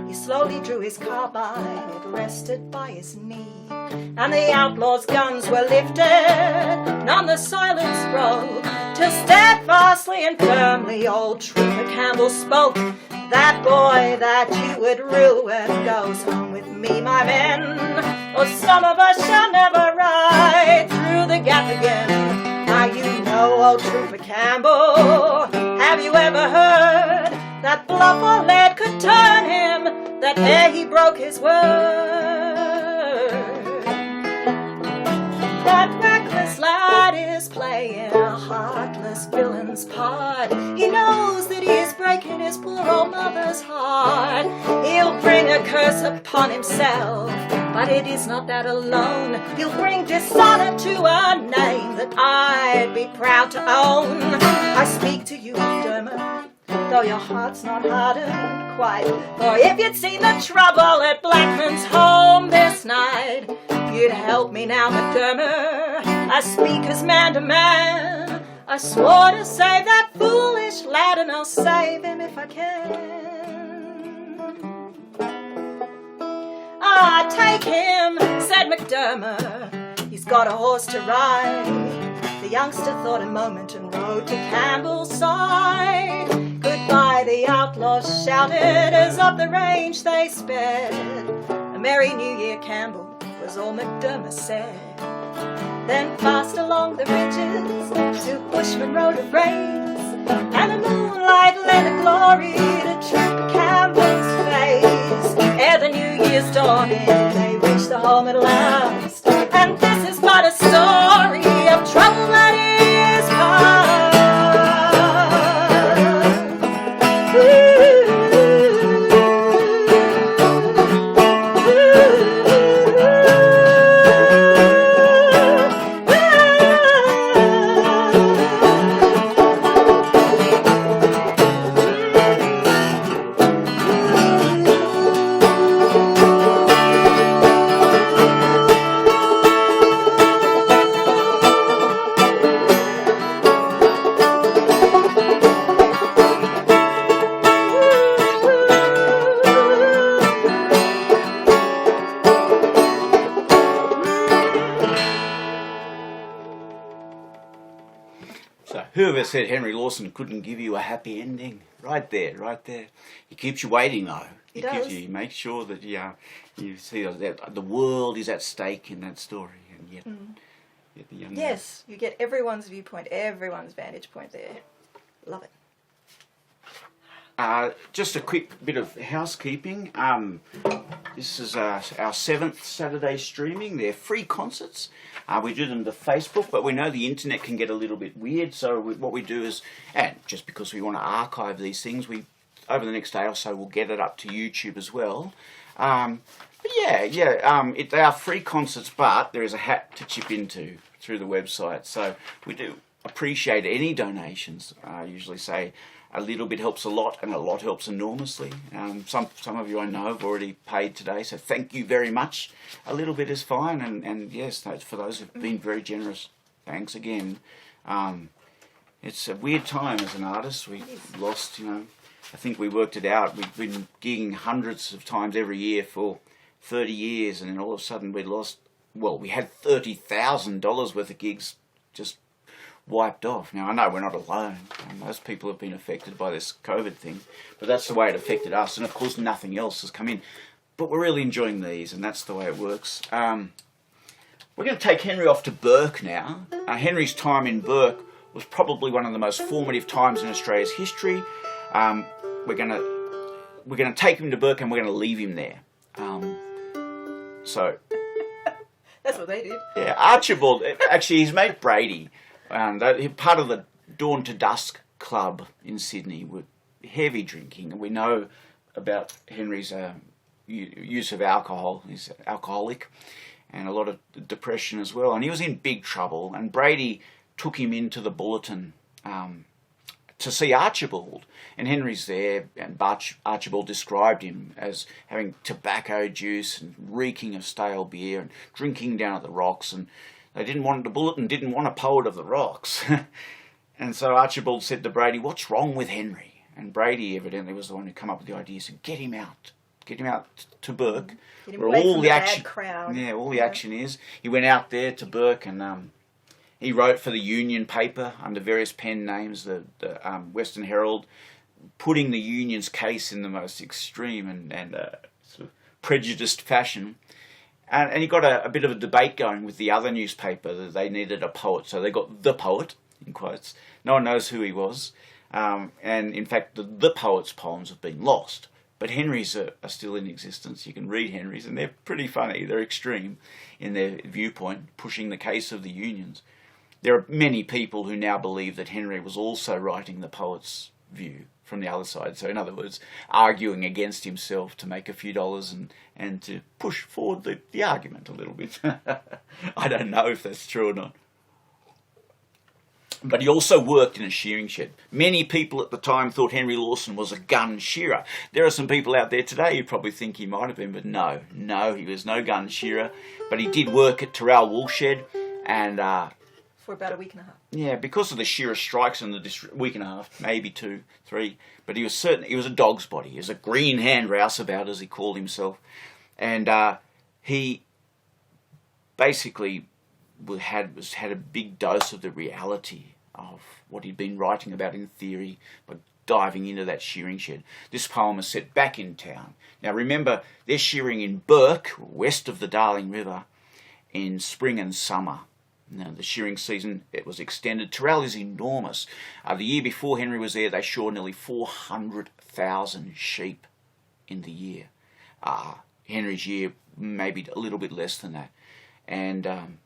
He slowly drew his carbine, it rested by his knee. And the outlaws' guns were lifted, none the silence broke, till steadfastly and firmly old Trooper Campbell spoke. "That boy that you would ruin goes home with me, my men, or some of us shall never ride through the gap again." Now you know old Trooper Campbell, have you ever heard that bluff or lead could turn him, that ere he broke his word? That reckless lad is playing a heartless villain's part. He knows that he is breaking his poor old mother's heart. He'll bring a curse upon himself, but it is not that alone. He'll bring dishonor to a name that I'd be proud to own. I speak to you, McDermott, though your heart's not hardened quite. For if you'd seen the trouble at Blackman's home this night, you'd help me now, McDermott. I speak as man to man. I swore to save that foolish lad, and I'll save him if I can. "Ah, take him," said McDermott. "He's got a horse to ride." The youngster thought a moment and rode to Campbell's side. Goodbye, the outlaws shouted as up the range they sped. A merry New Year, Campbell, was all McDermott said. Then fast along the ridges, two bushmen rode a race, and the moonlight lent a glory to Trooper Campbell's face. Ere the New Year's dawning, they reached the home at last, and this is but a story of trouble that is past. Whoever said Henry Lawson couldn't give you a happy ending? Right there, right there. He keeps you waiting though. He does. He makes sure that you see that the world is at stake in that story, and yet the young Yes, you get everyone's viewpoint, everyone's vantage point there. Love it. Just a quick bit of housekeeping. This is our 7th Saturday streaming. They're free concerts. We do them to Facebook, but we know the internet can get a little bit weird, so what we do is, and just because we want to archive these things, we over the next day or so we'll get it up to YouTube as well. But they are free concerts, but there is a hat to chip into through the website, so we do appreciate any donations. I usually say a little bit helps a lot, and a lot helps enormously. Some of you I know have already paid today, so thank you very much. A little bit is fine, and yes, for those who've been very generous, thanks again. It's a weird time as an artist. We lost, I think we worked it out. We've been gigging hundreds of times every year for 30 years, and then all of a sudden we lost, we had $30,000 worth of gigs just wiped off. Now, I know we're not alone. Most people have been affected by this COVID thing, but that's the way it affected us. And of course, nothing else has come in. But we're really enjoying these, and that's the way it works. We're going to take Henry off to Bourke now. Henry's time in Bourke was probably one of the most formative times in Australia's history. We're going to take him to Bourke, and we're going to leave him there. So that's what they did. Yeah, Archibald. Actually, his mate Brady. Part of the Dawn to Dusk club in Sydney were heavy drinking, and we know about Henry's use of alcohol. He's alcoholic, and a lot of depression as well, and he was in big trouble, and Brady took him into the Bulletin to see Archibald, and Henry's there, and Archibald described him as having tobacco juice and reeking of stale beer and drinking down at the rocks, and the Bulletin didn't want a poet of the rocks. And so Archibald said to Brady, "What's wrong with Henry?" And Brady evidently was the one who came up with the idea, said, get him out to Bourke, where all the action, crowd. Yeah, all the action is. He went out there to Bourke, and he wrote for the Union paper under various pen names, the Western Herald, putting the Union's case in the most extreme and sort of prejudiced fashion. And he got a bit of a debate going with the other newspaper that they needed a poet. So they got the poet, in quotes. No one knows who he was. And in fact, the poet's poems have been lost. But Henry's are still in existence. You can read Henry's, and they're pretty funny. They're extreme in their viewpoint, pushing the case of the unions. There are many people who now believe that Henry was also writing the poet's view from the other side. So in other words, arguing against himself to make a few dollars and to push forward the argument a little bit. I don't know if that's true or not. But he also worked in a shearing shed. Many people at the time thought Henry Lawson was a gun shearer. There are some people out there today who probably think he might have been, but no, he was no gun shearer. But he did work at Tyrrell Woolshed, and for about a week and a half. Yeah, because of the shearer strikes in the week and a half, maybe 2, 3. But he was a dog's body. He was a green hand rouseabout, as he called himself. And he basically had a big dose of the reality of what he'd been writing about in theory, by diving into that shearing shed. This poem is set back in town. Now remember, they're shearing in Bourke, west of the Darling River, in spring and summer. Now, the shearing season, it was extended. Tyrrell is enormous. The year before Henry was there, they shore nearly 400,000 sheep in the year. Henry's year, maybe a little bit less than that. And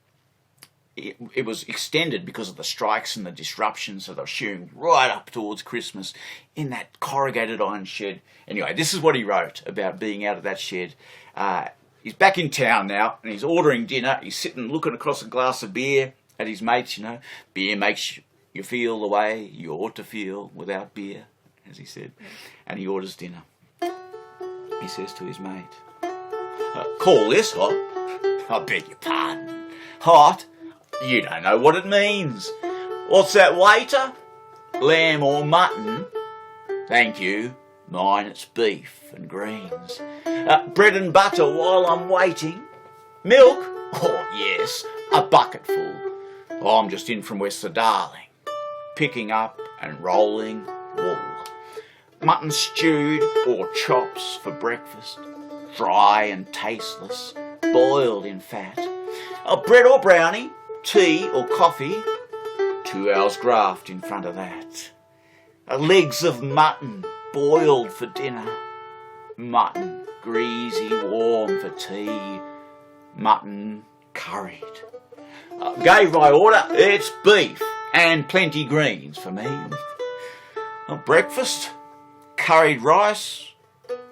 it was extended because of the strikes and the disruptions, so they were shearing right up towards Christmas in that corrugated iron shed. Anyway, this is what he wrote about being out of that shed. He's back in town now, and he's ordering dinner. He's sitting looking across a glass of beer at his mates, Beer makes you feel the way you ought to feel without beer, as he said. And he orders dinner. He says to his mate, "Call this hot?" "I beg your pardon." "Hot? You don't know what it means." "What's that, waiter? Lamb or mutton?" "Thank you. Mine, it's beef and greens." "Bread and butter while I'm waiting?" "Milk?" "Oh, yes, a bucketful." "I'm just in from West the Darling." picking up and rolling wool. Mutton stewed or chops for breakfast, dry and tasteless, boiled in fat. Bread or brownie, tea or coffee, 2 hours graft in front of that. Legs of mutton boiled for dinner, mutton greasy warm for tea, mutton curried. Gave by order, it's beef and plenty greens for me. Breakfast, curried rice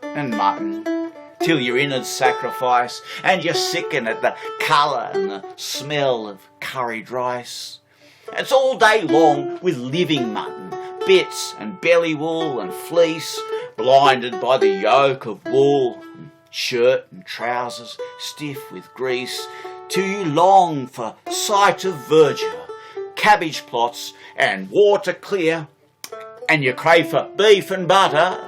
and mutton, till your innards sacrifice and you're sickened at the colour and the smell of curried rice. It's all day long with living mutton, bits and belly wool and fleece, blinded by the yolk of wool, and shirt and trousers stiff with grease, till you long for sight of verdure, cabbage plots and water clear, and you crave for beef and butter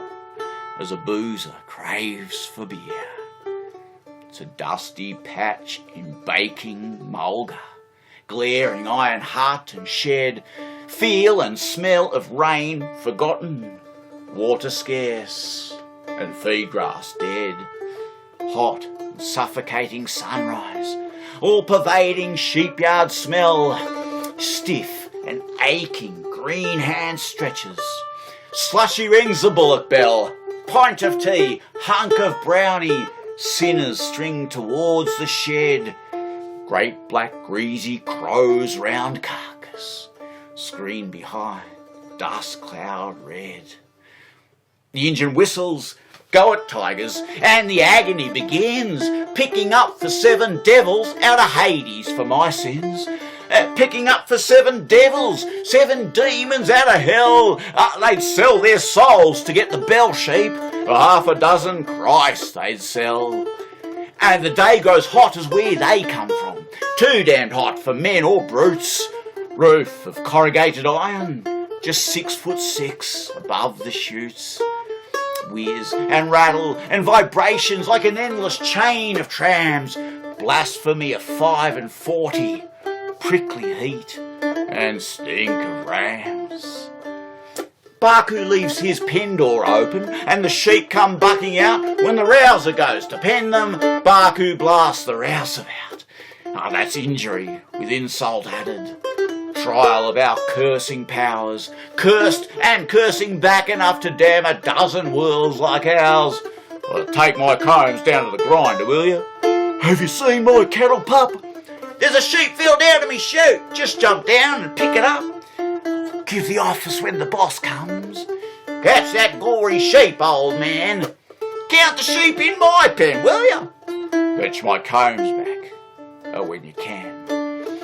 as a boozer craves for beer. It's a dusty patch in baking mulga, glaring iron hut and shed, feel and smell of rain forgotten, water scarce and feed grass dead, hot and suffocating sunrise, all pervading sheepyard smell, stiff and aching green hand stretches, slushy rings the bullock bell, pint of tea, hunk of brownie, sinners string towards the shed, great black greasy crows round carcass, screen behind, dust cloud red. The engine whistles, go it tigers, and the agony begins, picking up for 7 devils out of Hades for my sins. Picking up for 7 devils, 7 demons out of hell. They'd sell their souls to get the Belle sheep, for 6 Christ they'd sell. And the day grows hot as where they come from, too damned hot for men or brutes. Roof of corrugated iron, just 6'6" above the chutes. Whiz and rattle and vibrations like an endless chain of trams. Blasphemy of 5 and 40, prickly heat and stink of rams. Barcoo leaves his pen door open and the sheep come bucking out. When the rouser goes to pen them, Barcoo blasts the rouseabout. That's injury with insult added. Trial of our cursing powers, cursed and cursing back enough to damn 12 worlds like ours. Well, take my combs down to the grinder, will you? Have you seen my cattle pup? There's a sheep fell down to me chute. Just jump down and pick it up. Give the office when the boss comes. Catch that glory sheep, old man. Count the sheep in my pen, will you? Fetch my combs back, when you can.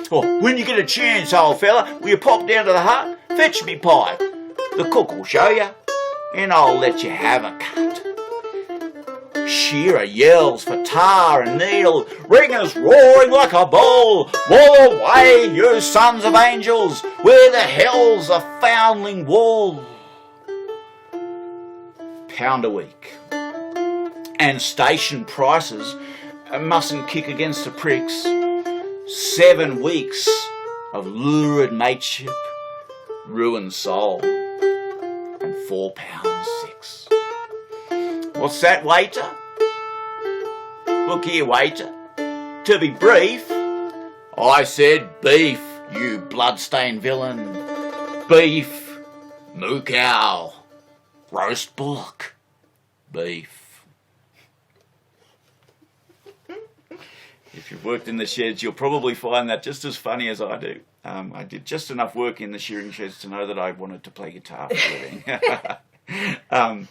Oh, when you get a chance, old fella, will you pop down to the hut? Fetch me pipe. The cook will show you, and I'll let you have a cut. Shearer yells for tar and needle, ringers roaring like a bull. Wool away, you sons of angels, where the hell's the foundling wool? £1 a week. And station prices mustn't kick against the pricks. 7 weeks of lurid mateship, ruined soul, and £4.06. What's that, waiter? Look here, waiter. To be brief, I said beef, you bloodstained villain. Beef, moo cow, roast bullock, beef. If you've worked in the sheds, you'll probably find that just as funny as I do. I did just enough work in the shearing sheds to know that I wanted to play guitar for a living.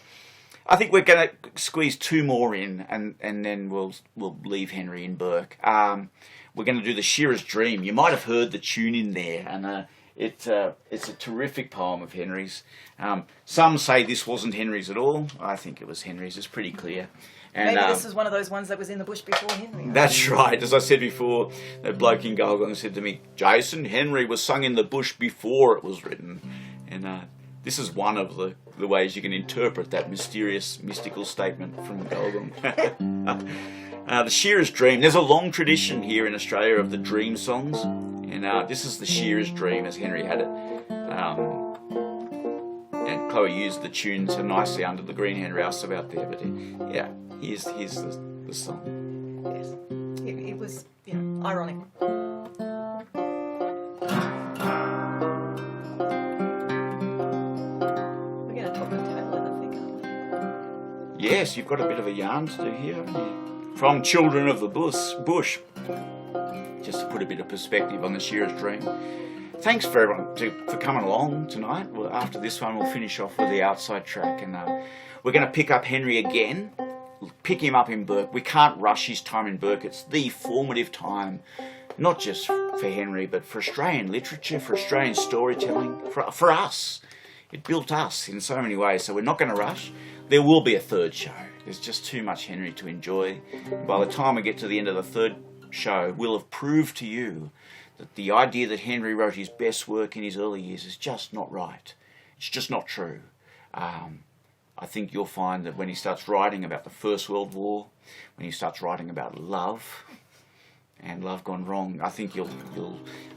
I think we're going to squeeze 2 more in, and then we'll leave Henry in Burke. We're going to do the Shearer's Dream. You might have heard the tune in there, and it's a terrific poem of Henry's. Some say this wasn't Henry's at all. I think it was Henry's. It's pretty clear. And, maybe this is one of those ones that was in the bush before Henry. That's right. As I said before, that bloke in Gulgong said to me, Jason, Henry was sung in the bush before it was written. And this is one of the ways you can interpret that mysterious, mystical statement from Gulgong. The Shearer's Dream. There's a long tradition here in Australia of the dream songs. And this is the Shearer's Dream as Henry had it. And Chloe used the tune so nicely under the green hand Rouseabout there, but yeah, here's the song. Yes, it was, ironic. We're going to talk about Taylor, I think, aren't we? Yes, you've got a bit of a yarn to do here, haven't you? From Children of the Bush. Just to put a bit of perspective on the Shearer's dream. Thanks for everyone for coming along tonight. Well, after this one, we'll finish off with the outside track, and we're going to pick up Henry again. Pick him up in Burke. We can't rush his time in Burke. It's the formative time, not just for Henry, but for Australian literature, for Australian storytelling, for us. It built us in so many ways, so we're not going to rush. There will be a third show. There's just too much Henry to enjoy. By the time we get to the end of the third show, we'll have proved to you that the idea that Henry wrote his best work in his early years is just not right. It's just not true. I think you'll find that when he starts writing about the First World War, when he starts writing about love and love gone wrong, I think you'll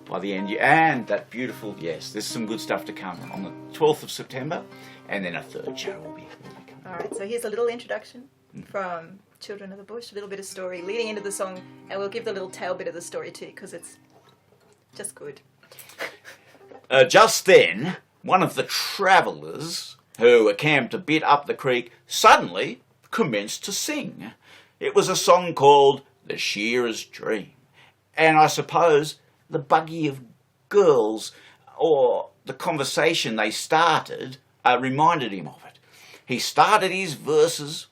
by the end, and that beautiful, yes, there's some good stuff to come on the 12th of September, and then a third show will be coming. All right, so here's a little introduction from Children of the Bush, a little bit of story leading into the song, and we'll give the little tail bit of the story too, because it's just good. Just then, one of the travellers who were camped a bit up the creek suddenly commenced to sing. It was a song called The Shearer's Dream. And I suppose the buggy of girls or the conversation they started reminded him of it. He started his verses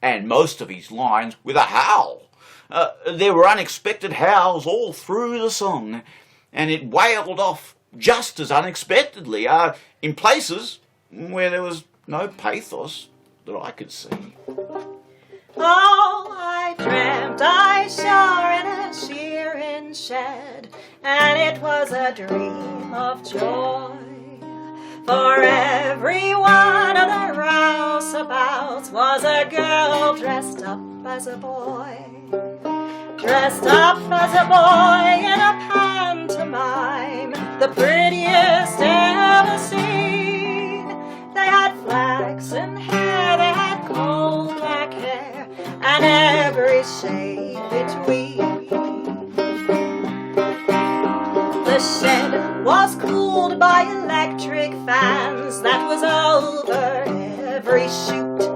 and most of his lines with a howl. There were unexpected howls all through the song, and it wailed off just as unexpectedly, in places where there was no pathos that I could see. Oh, I dreamt I shore in a shearing shed, and it was a dream of joy. For every one of the Rouseabouts was a girl dressed up as a boy. Dressed up as a boy in a pantomime, the prettiest ever seen. They had flaxen hair, they had coal black hair, and every shade between. The shed was cooled by electric fans that was over every chute.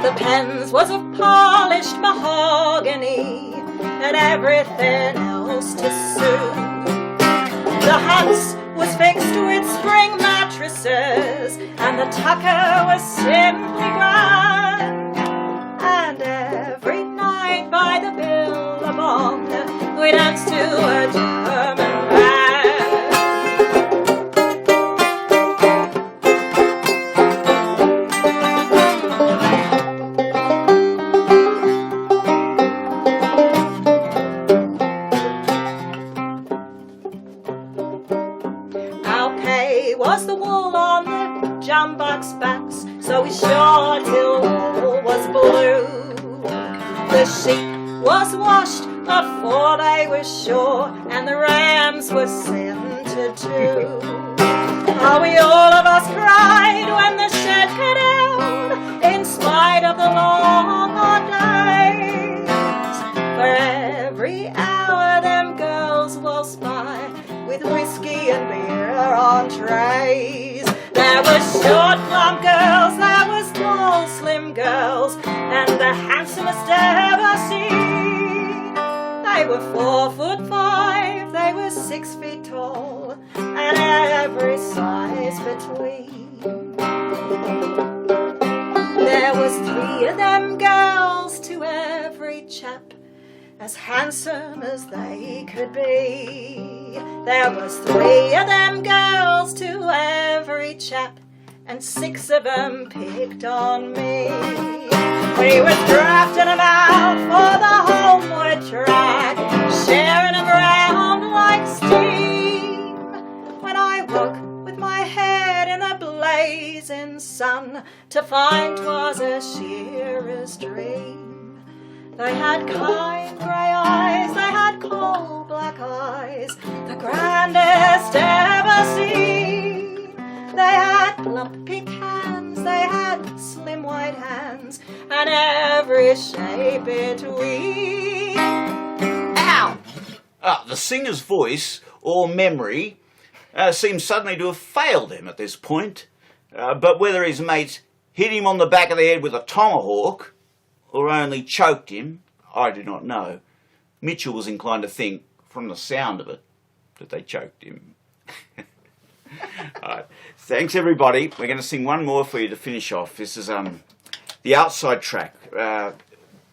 The pens was of polished mahogany and everything else to suit. The house was fixed with spring mattresses and the tucker was simply grand. And every night by the billabong we danced to a German band. Was the wool on the jumbuck's backs, so we sure till all was blue. The sheep was washed afore they were sure, and the rams were scented too. Oh, we all of us cried when the shed cut out, in spite of the long hot days. For every hour them girls waltzed by, with whiskey and beer on trays. There were short, plump girls, there was tall, slim girls, and the handsomest ever seen. They were 4'5", they were 6 feet tall, and every size between. There was 3 of them girls to every chap, as handsome as they could be. There was 3 of them girls to every chap, and 6 of them picked on me. We was drafting them out for the homeward track, sharing them round like steam, when I woke with my head in the blazing sun to find 'twas a shearer's dream. They had kind grey eyes, they had coal black eyes, the grandest ever ever seen. They had plump pink hands, they had slim white hands, and every shape between. Ow! The singer's voice, or memory, seems suddenly to have failed him at this point. But whether his mates hit him on the back of the head with a tomahawk, or only choked him, I do not know. Mitchell was inclined to think, from the sound of it, that they choked him. Alright, thanks everybody. We're going to sing one more for you to finish off. This is the outside track.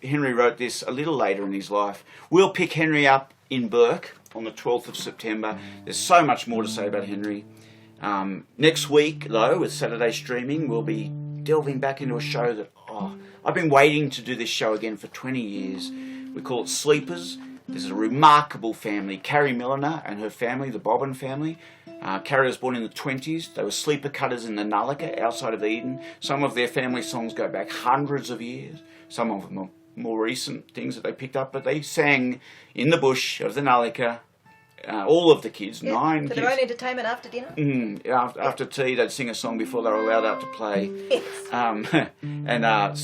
Henry wrote this a little later in his life. We'll pick Henry up in Burke on the 12th of September. There's so much more to say about Henry. Next week, though, with Saturday streaming, we'll be delving back into a show that, I've been waiting to do this show again for 20 years. We call it Sleepers. There's a remarkable family, Carrie Milliner and her family, the Bobbin family. Carrie was born in the 20s. They were sleeper cutters in the Nullika outside of Eden. Some of their family songs go back hundreds of years. Some of them are more recent things that they picked up, but they sang in the bush of the Nullika. All of the kids, 9 for kids. their own entertainment after dinner? After tea, they'd sing a song before they were allowed out to play. Yes.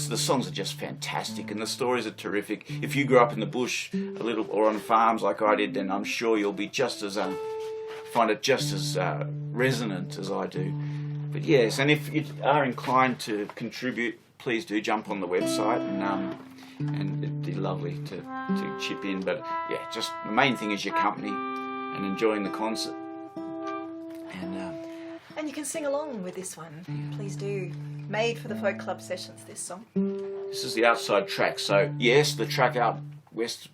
The songs are just fantastic, and the stories are terrific. If you grew up in the bush a little, or on farms like I did, then I'm sure you'll be just as find it just as resonant as I do. But yes, and if you are inclined to contribute, please do jump on the website, and it'd be lovely to chip in. But yeah, just the main thing is your company and enjoying the concert. And you can sing along with this one. Please do. Made for the folk club sessions, this song. This is the outside track. So yes, the track out west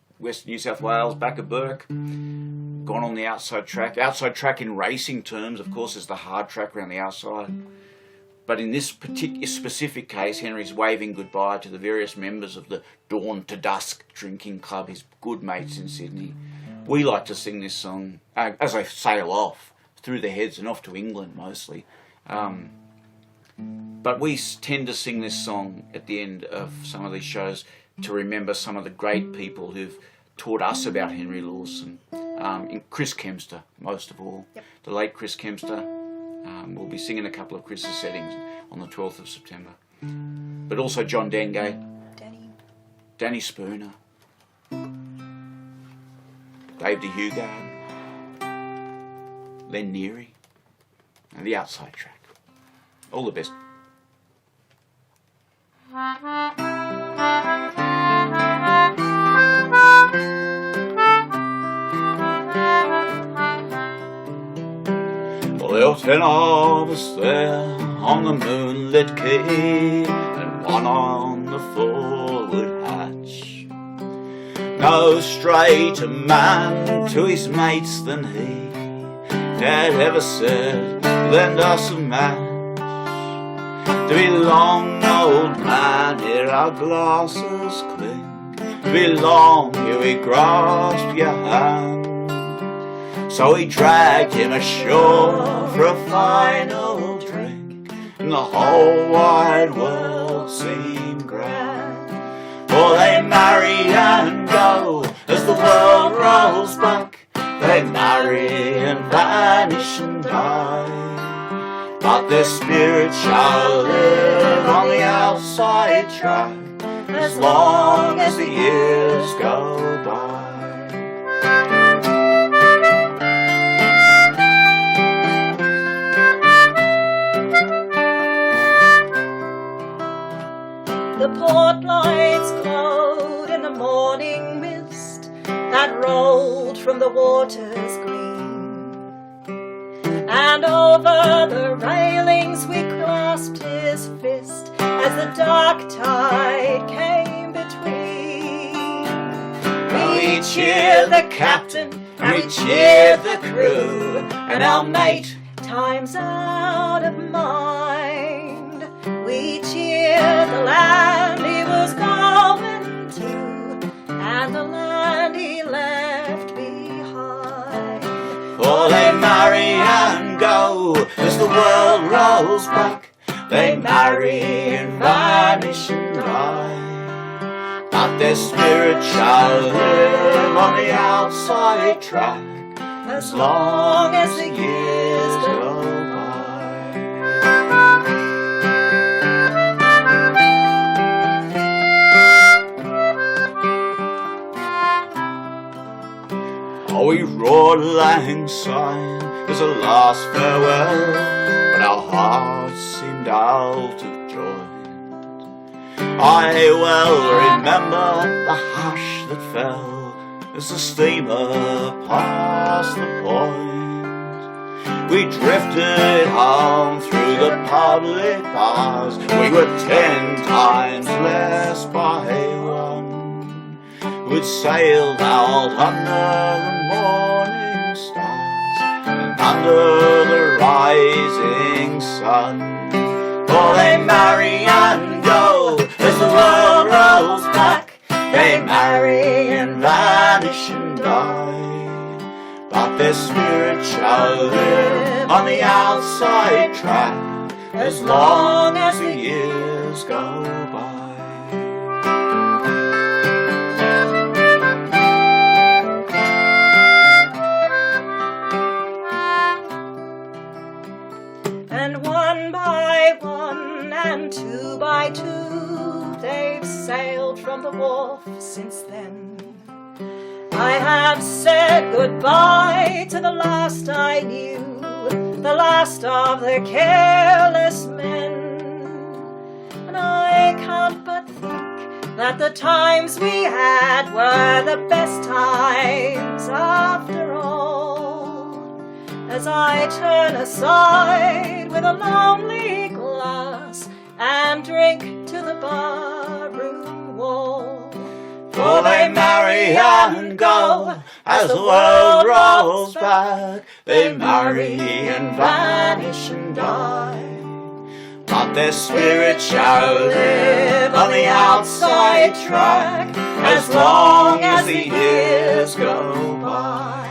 New South Wales, back of Burke, gone on the outside track. Outside track in racing terms, of course, is the hard track around the outside. But in this particular specific case, Henry's waving goodbye to the various members of the Dawn to Dusk drinking club, his good mates in Sydney. We like to sing this song as they sail off through their heads and off to England mostly. But we tend to sing this song at the end of some of these shows to remember some of the great people who've taught us about Henry Lawson. Chris Kempster, most of all. Yep. The late Chris Kempster. We'll be singing a couple of Chris's settings on the 12th of September. But also John Dengate, Danny Spooner, Dave de Hugard, Len Neary, and the outside track. All the best. Well, there were 10 of us there on the moonlit quay, and one on the forward hatch. No straighter man to his mates than he had ever said, lend us a match. To be long, old man, hear our glasses clink. To be long, here we grasp your hand. So we dragged him ashore for a final drink, and the whole wide world seemed grand. For they marry and go as the world rolls back. They marry and vanish and die, but their spirit shall live on the outside track as long as the years go by. The port lights glowed in the morning mist that rolled from the water's green, and over the railings we clasped his fist as the dark tide came between. We cheered the captain and we cheered the crew, and our mate time's out of mind. We cheered the land he was going to, and the land he left behind. For they marry and go as the world rolls back. They marry and vanish and die, but their spirit shall live on the outside track as long as the years go by. Oh, we roared lang syne as a last farewell, but our hearts seemed out of joint. I well remember the hush that fell as the steamer passed the point. We drifted home through the public bars. We were 10 times less by one. We'd sailed out under the morning stars and under the rising sun. For they marry and go as the world rolls back. They marry and vanish and die, but their spirit shall live on the outside track as long as the years go by. And one by one and two by two they've sailed from the wharf since then. I have said goodbye to the last I knew, the last of the careless men. And I can't but think that the times we had were the best times after all. As I turn aside with a lonely glass and drink to the barroom wall. For they marry and go as the world rolls back. They marry and vanish and die, but their spirit shall live on the outside track as long as the years go by.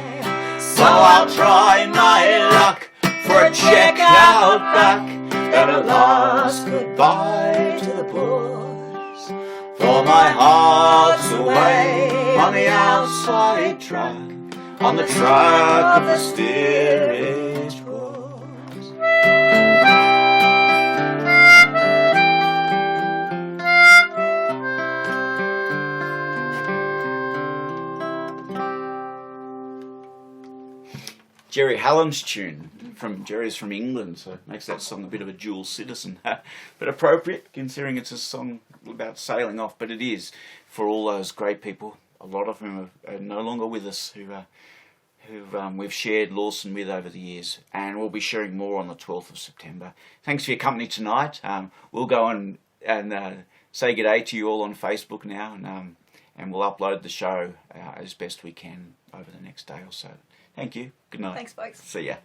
So I'll try my luck for a check out back, and a last goodbye to the boys. For my heart's away on the outside track, on the track of the steerage boys. Gerry Hallom's tune. Gerry's from England, so it makes that song a bit of a dual citizen. But appropriate, considering it's a song about sailing off, but it is for all those great people, a lot of whom are no longer with us, who we've shared Lawson with over the years, and we'll be sharing more on the 12th of September. Thanks for your company tonight. We'll go and say good day to you all on Facebook now, and we'll upload the show as best we can over the next day or so. Thank you. Good night. Thanks, folks. See ya.